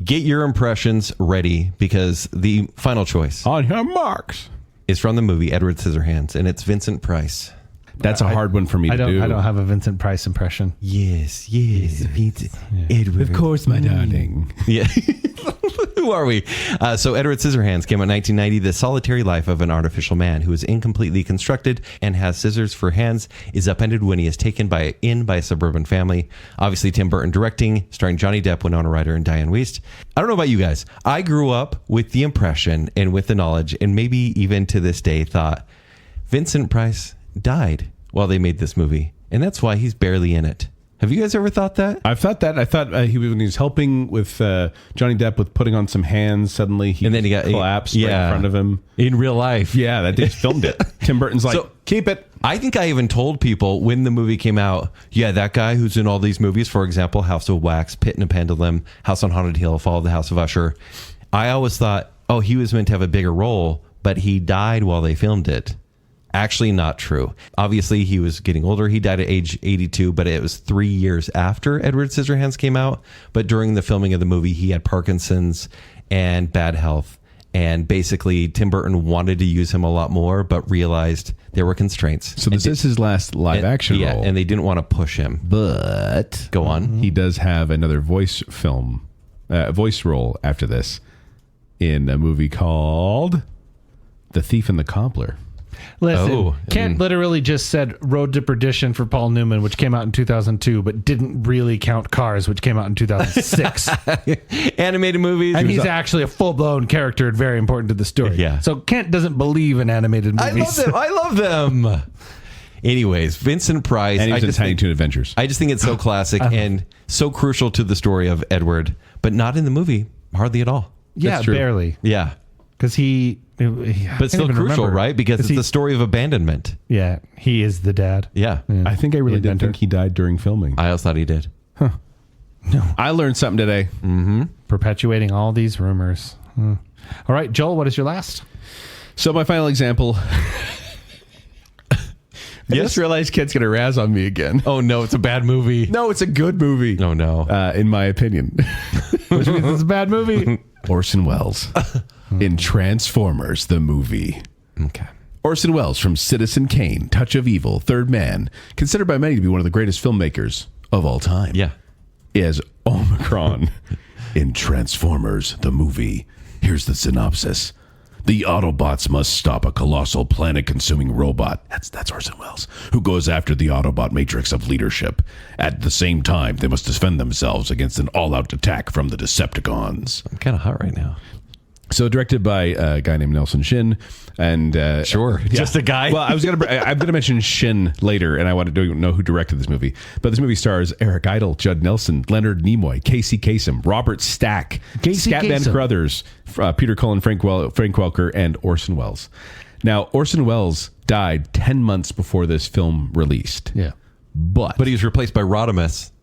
S4: Get your impressions ready because the final choice
S2: On your marks.
S4: is from the movie Edward Scissorhands, and it's Vincent Price.
S2: That's a hard one for me to do.
S3: I don't have a Vincent Price impression.
S4: Yes, Edward.
S2: Of course, my darling.
S4: Yeah. Who are we? So Edward Scissorhands came out in 1990. The solitary life of an artificial man who is incompletely constructed and has scissors for hands is upended when he is taken by a suburban family. Obviously, Tim Burton directing, starring Johnny Depp, Winona Ryder, and Diane Wiest. I don't know about you guys. I grew up with the impression and with the knowledge, and maybe even to this day thought, Vincent Price died while they made this movie, and that's why he's barely in it. Have you guys ever thought that?
S2: I've thought that. I thought when he was helping with Johnny Depp with putting on some hands, suddenly he got collapsed right in front of him.
S4: In real life.
S2: Yeah, they just filmed it. Tim Burton's like, keep it.
S4: I think I even told people when the movie came out, that guy who's in all these movies, for example, House of Wax, Pit and a Pendulum, House on Haunted Hill, Fall of the House of Usher, I always thought, he was meant to have a bigger role, but he died while they filmed it. Actually not true. Obviously, he was getting older. He died at age 82, but it was 3 years after Edward Scissorhands came out. But during the filming of the movie, he had Parkinson's and bad health. And basically, Tim Burton wanted to use him a lot more, but realized there were constraints.
S2: So this is his last live action role.
S4: Yeah, and they didn't want to push him.
S2: But
S4: go on.
S2: He does have another voice role after this in a movie called The Thief and the Cobbler.
S3: Listen, Kent literally just said Road to Perdition for Paul Newman, which came out in 2002, but didn't really count Cars, which came out in 2006.
S4: Animated movies.
S3: And he's actually a full-blown character and very important to the story.
S4: Yeah.
S3: So Kent doesn't believe in animated movies.
S4: I love them. Anyways, Vincent Price.
S2: And he's in Tiny Toon Adventures.
S4: I just think it's so classic and so crucial to the story of Edward, but not in the movie hardly at all.
S3: Yeah, barely.
S4: Yeah.
S3: because
S4: but still crucial, right? Because it's the story of abandonment.
S3: Yeah, he is the dad.
S4: Yeah.
S2: I think I really did think he died during filming.
S4: I also thought he did.
S3: No.
S2: I learned something today.
S4: Mm-hmm.
S3: Perpetuating all these rumors. All right, Joel, what is your last?
S2: So my final example. I just realized Kent's going to razz on me again.
S4: Oh, no, it's a bad movie.
S2: No, it's a good movie.
S4: Oh, no.
S2: In my opinion.
S3: Which means it's a bad movie.
S2: Orson Welles in Transformers, the movie.
S4: Okay.
S2: Orson Welles from Citizen Kane, Touch of Evil, Third Man, considered by many to be one of the greatest filmmakers of all time.
S4: Yeah.
S2: Is Omicron in Transformers, the movie. Here's the synopsis. The Autobots must stop a colossal planet-consuming robot, that's Orson Welles, who goes after the Autobot matrix of leadership. At the same time, they must defend themselves against an all-out attack from the Decepticons.
S4: I'm kind of hot right now.
S2: So directed by a guy named Nelson Shin, and
S4: sure, just a guy.
S2: Well, I'm gonna mention Shin later, and I want to know who directed this movie. But this movie stars Eric Idle, Judd Nelson, Leonard Nimoy, Casey Kasem, Robert Stack, Scatman Crothers, Peter Cullen, Frank Welker, and Orson Welles. Now, Orson Welles died 10 months before this film released.
S3: Yeah,
S2: but
S4: he was replaced by Rodimus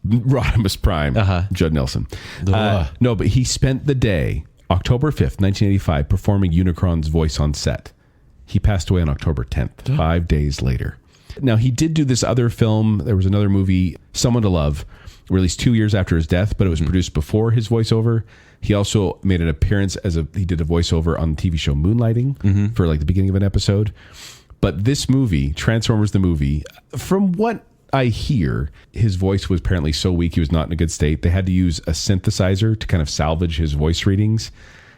S2: Prime, Judd Nelson. No, but he spent the day, October 5th, 1985, performing Unicron's voice on set. He passed away on October 10th, 5 days later. Now, he did do this other film. There was another movie, Someone to Love, released 2 years after his death, but it was produced before his voiceover. He also made an appearance he did a voiceover on the TV show Moonlighting for like the beginning of an episode. But this movie, Transformers the movie, from what I hear, his voice was apparently so weak he was not in a good state. They had to use a synthesizer to kind of salvage his voice readings,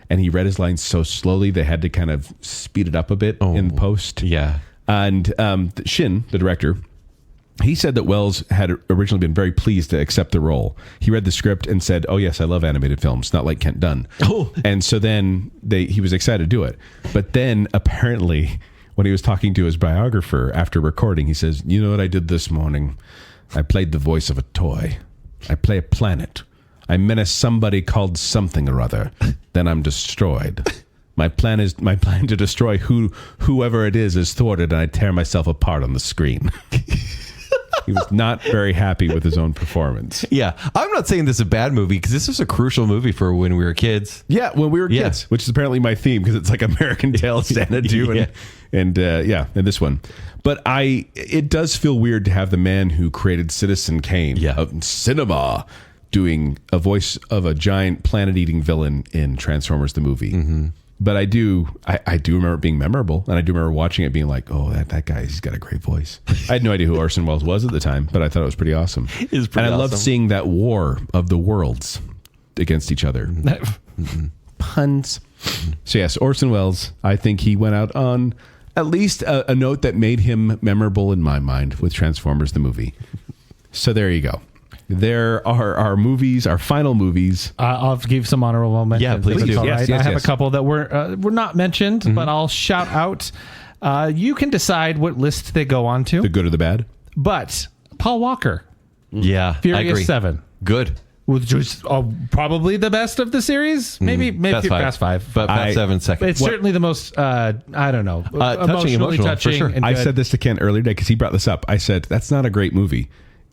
S2: and he read his lines so slowly they had to kind of speed it up a bit in post.
S4: Yeah.
S2: And Shin, the director, he said that Welles had originally been very pleased to accept the role. He read the script and said, "Oh yes, I love animated films, not like Kent Dunn."
S4: Oh.
S2: And so then he was excited to do it. But then apparently, when he was talking to his biographer after recording, he says, "You know what I did this morning? I played the voice of a toy. I play a planet. I menace somebody called something or other. Then I'm destroyed. My plan to destroy whoever it is thwarted, and I tear myself apart on the screen." He was not very happy with his own performance.
S4: Yeah. I'm not saying this is a bad movie because this was a crucial movie for when we were kids.
S2: Yeah, when we were kids, which is apparently my theme because it's like American Tail, Xanadu, and this one. But it does feel weird to have the man who created Citizen Kane of cinema doing a voice of a giant planet-eating villain in Transformers the movie. Mm-hmm. But I do remember it being memorable, and I do remember watching it being like, "Oh, that guy, he's got a great voice." I had no idea who Orson Welles was at the time, but I thought it was pretty awesome. I loved seeing that war of the worlds against each other. Puns. So yes, Orson Welles, I think he went out on at least a note that made him memorable in my mind with Transformers the movie. So there you go. There are our movies, our final movies.
S3: I'll give some honorable mentions.
S4: Yeah, please do.
S3: Yes, I have a couple that were not mentioned, but I'll shout out. You can decide what list they go on to.
S2: The good or the bad.
S3: But Paul Walker.
S4: Yeah,
S3: Furious
S4: I agree.
S3: 7.
S4: Good.
S3: Which was probably the best of the series. Maybe Fast Five.
S4: But Fast 7 second.
S3: It's certainly the most, I don't know,
S4: emotional,
S3: touching.
S4: For sure.
S2: I said this to Ken earlier today because he brought this up. I said, that's not a great movie.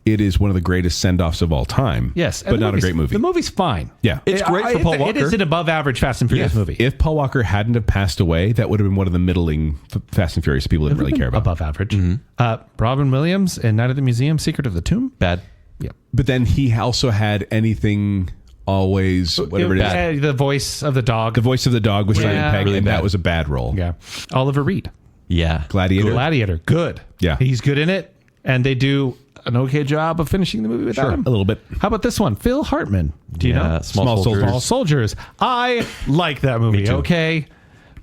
S2: It is one of the greatest send-offs of all time.
S3: Yes.
S2: But not a great movie.
S3: The movie's fine.
S2: Yeah.
S4: It's great for Paul Walker.
S3: It is an above-average Fast and Furious movie.
S2: If Paul Walker hadn't have passed away, that would have been one of the middling Fast and Furious people didn't really care about.
S3: Above average. Robin Williams in Night at the Museum, Secret of the Tomb.
S4: Bad.
S3: Yeah.
S2: But then he also had Anything, Always, whatever it is.
S3: The voice of the dog.
S2: The voice of the dog was Simon Pegg,
S4: really
S2: and
S4: bad.
S2: That was a bad role.
S3: Yeah. Oliver Reed.
S4: Yeah.
S2: Gladiator.
S3: Good.
S2: Yeah.
S3: He's good in it, and they do an okay job of finishing the movie without him.
S2: A little bit.
S3: How about this one? Phil Hartman. Do you know?
S4: Small Soldiers.
S3: Small Soldiers. I like that movie,
S2: Me too.
S3: okay?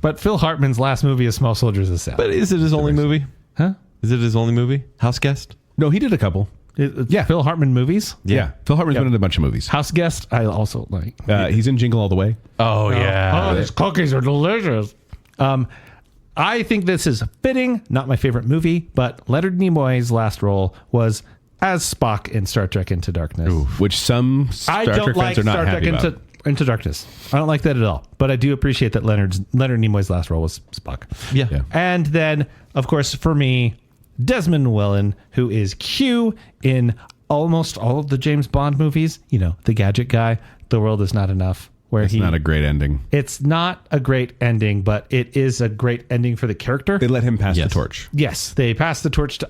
S3: But Phil Hartman's last movie as Small Soldiers is sad.
S4: But is it his only movie?
S3: Huh?
S4: Is it his only movie? House Guest?
S2: No, he did a couple.
S3: Phil Hartman movies.
S2: Yeah. Phil Hartman's been in a bunch of movies.
S3: House Guest, I also like.
S2: He's in Jingle All the Way.
S4: Oh, yeah.
S3: Oh, these cookies are delicious. I think this is fitting. Not my favorite movie, but Leonard Nimoy's last role was as Spock in Star Trek Into Darkness.
S2: Which some Star Trek fans are not happy about.
S3: Into Darkness. I don't like that at all, but I do appreciate that Leonard Nimoy's last role was Spock.
S4: Yeah.
S3: And then, of course, for me, Desmond Llewellyn, who is Q in almost all of the James Bond movies. You know, the gadget guy, The World Is Not Enough.
S2: It's not a great ending.
S3: It's not a great ending, but it is a great ending for the character.
S2: They let him pass the torch.
S3: Yes, they pass the torch to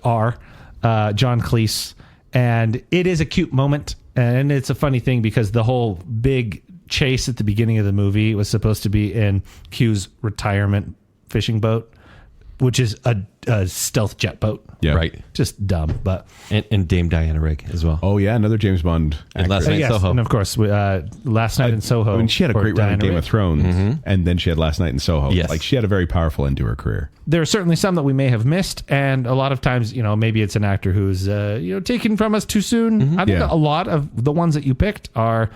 S3: John Cleese, and it is a cute moment. And it's a funny thing because the whole big chase at the beginning of the movie was supposed to be in Q's retirement fishing boat, which is a stealth jet boat.
S2: Yeah.
S4: Right.
S3: Just dumb, but...
S4: And Dame Diana Rigg as well.
S2: Oh, yeah, another James Bond actor.
S4: Last Night in Soho.
S3: And of course, Last Night in Soho.
S2: I mean, she had a great run in Game of Thrones, and then she had Last Night in Soho.
S4: Yes.
S2: Like, she had a very powerful end to her career.
S3: There are certainly some that we may have missed, and a lot of times, maybe it's an actor who's, taken from us too soon. I think a lot of the ones that you picked are,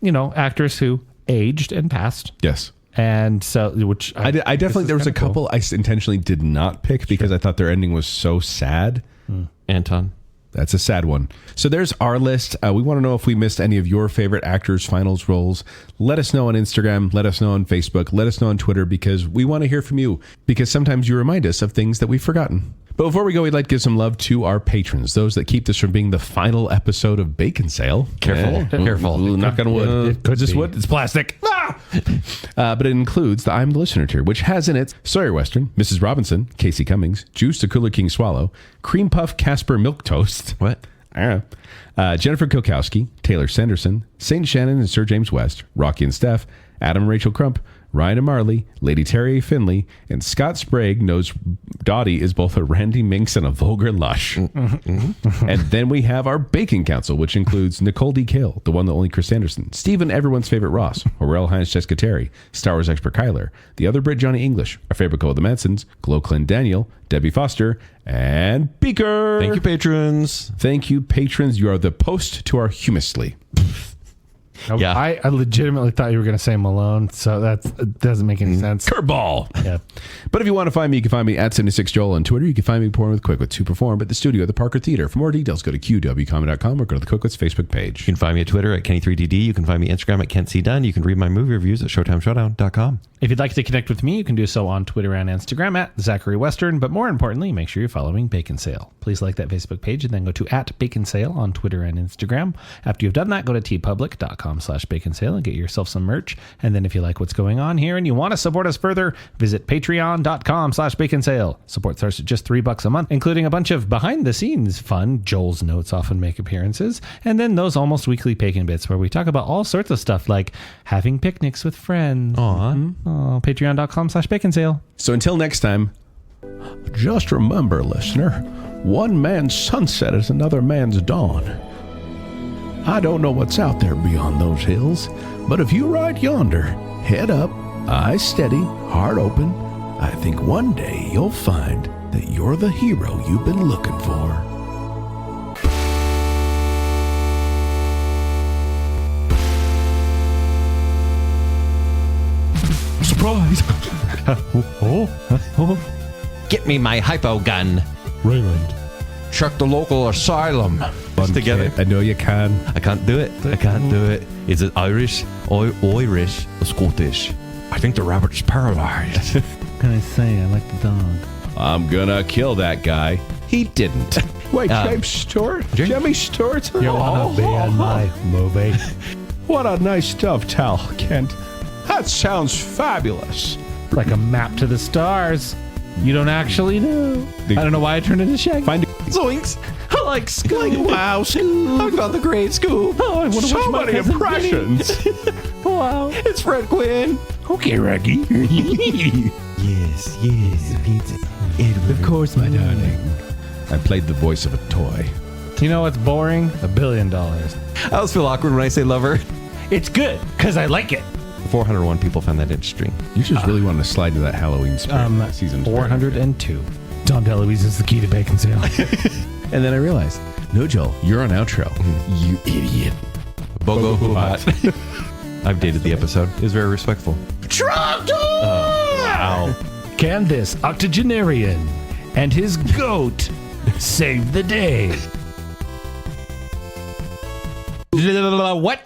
S3: actors who aged and passed.
S2: Yes.
S3: And so, which
S2: I definitely, there was a couple I intentionally did not pick because I thought their ending was so sad.
S4: Anton.
S2: That's a sad one. So there's our list. We want to know if we missed any of your favorite actors' finals roles. Let us know on Instagram. Let us know on Facebook. Let us know on Twitter because we want to hear from you because sometimes you remind us of things that we've forgotten. But before we go, we'd like to give some love to our patrons, those that keep this from being the final episode of Baconsale.
S4: Careful. Careful.
S2: Knock on wood.
S3: could
S2: Is this
S3: be.
S2: wood? It's plastic. But it includes the I'm the Listener tier, which has in it Sawyer Western, Mrs. Robinson, Casey Cummings, Juice the Cooler King Swallow, Cream Puff Casper Milk Toast.
S4: What?
S2: Jennifer Kokowski, Taylor Sanderson, Saint Shannon and Sir James West, Rocky and Steph, Adam and Rachel Crump, Ryan and Marley, Lady Terry Finley, and Scott Sprague knows Dottie is both a Randy Minx and a vulgar lush. And then we have our Bacon Council, which includes Nicole D. Kale, the one that only Chris Anderson, Stephen, everyone's favorite Ross, Aurel Hines Jessica Terry, Star Wars expert Kyler, the other Brit Johnny English, our favorite Cole the Mansons, Glow Clint Daniel, Debbie Foster, and Beaker.
S4: Thank you, patrons.
S2: Thank you, patrons. You are the post to our Humously.
S4: Yeah.
S3: I legitimately thought you were going to say Malone, so that doesn't make any sense.
S2: Curveball.
S3: Yeah.
S2: But if you want to find me, you can find me at 76Joel on Twitter. You can find me pouring with Quickwits, who perform at the studio at the Parker Theater. For more details, go to qwcomedy.com or go to the Quickwits Facebook page.
S4: You can find me at Twitter at Kenny3DD. You can find me Instagram at Kent C. Dunn. You can read my movie reviews at ShowtimeShowdown.com.
S3: If you'd like to connect with me, you can do so on Twitter and Instagram at Zachary Western. But more importantly, make sure you're following Baconsale. Please like that Facebook page and then go to at Baconsale on Twitter and Instagram. After you've done that, go to tpublic.com/Baconsale and get yourself some merch. And then if you like what's going on here and you want to support us further, visit patreon.com/Baconsale. Support starts at just $3 a month, including a bunch of behind the scenes fun. Joel's notes often make appearances. And then those almost weekly Bacon bits where we talk about all sorts of stuff like having picnics with friends. Patreon.com/Baconsale.
S2: So until next time, just remember, listener, one man's sunset is another man's dawn. I don't know what's out there beyond those hills, but if you ride yonder, head up, eyes steady, heart open, I think one day you'll find that you're the hero you've been looking for. Surprise!
S4: Get me my hypo gun.
S3: Raymond.
S4: Chuck the local asylum. Together.
S2: I know you can.
S4: I can't do it. I can't do it. Is it Irish, Irish, or Scottish? I think the rabbit's paralyzed.
S3: What can I say? I like the dog.
S2: I'm gonna kill that guy. He didn't. Wait, James Stewart? Jimmy Stewart?
S3: You want to be in my movie?
S2: What a nice dovetail, Kent. That sounds fabulous.
S3: Like a map to the stars. You don't actually know. I don't know why I turned into Shaggy.
S2: Find
S4: Zoinks! I like Scoop.
S2: wow, Scoop.
S4: I found the great Scoop.
S3: Oh, I want to
S2: So many impressions.
S3: Wow.
S4: It's Fred Quinn.
S3: Okay, Reggie.
S4: Yes, pizza.
S2: Of course, my darling. I played the voice of a toy.
S3: You know what's boring? $1 billion.
S4: I always feel awkward when I say lover.
S3: It's good because I like it.
S4: 401 people found that interesting.
S2: You just really wanted to slide into that Halloween spirit. Season
S3: 402. Tom DeLuise is the key to Baconsale.
S2: And then I realized, no, Joel, you're on outro. You idiot.
S4: Bogo Huhat. I've dated the episode. It was very respectful.
S3: Toronto!
S4: Wow.
S3: Can this octogenarian and his goat save the day? What?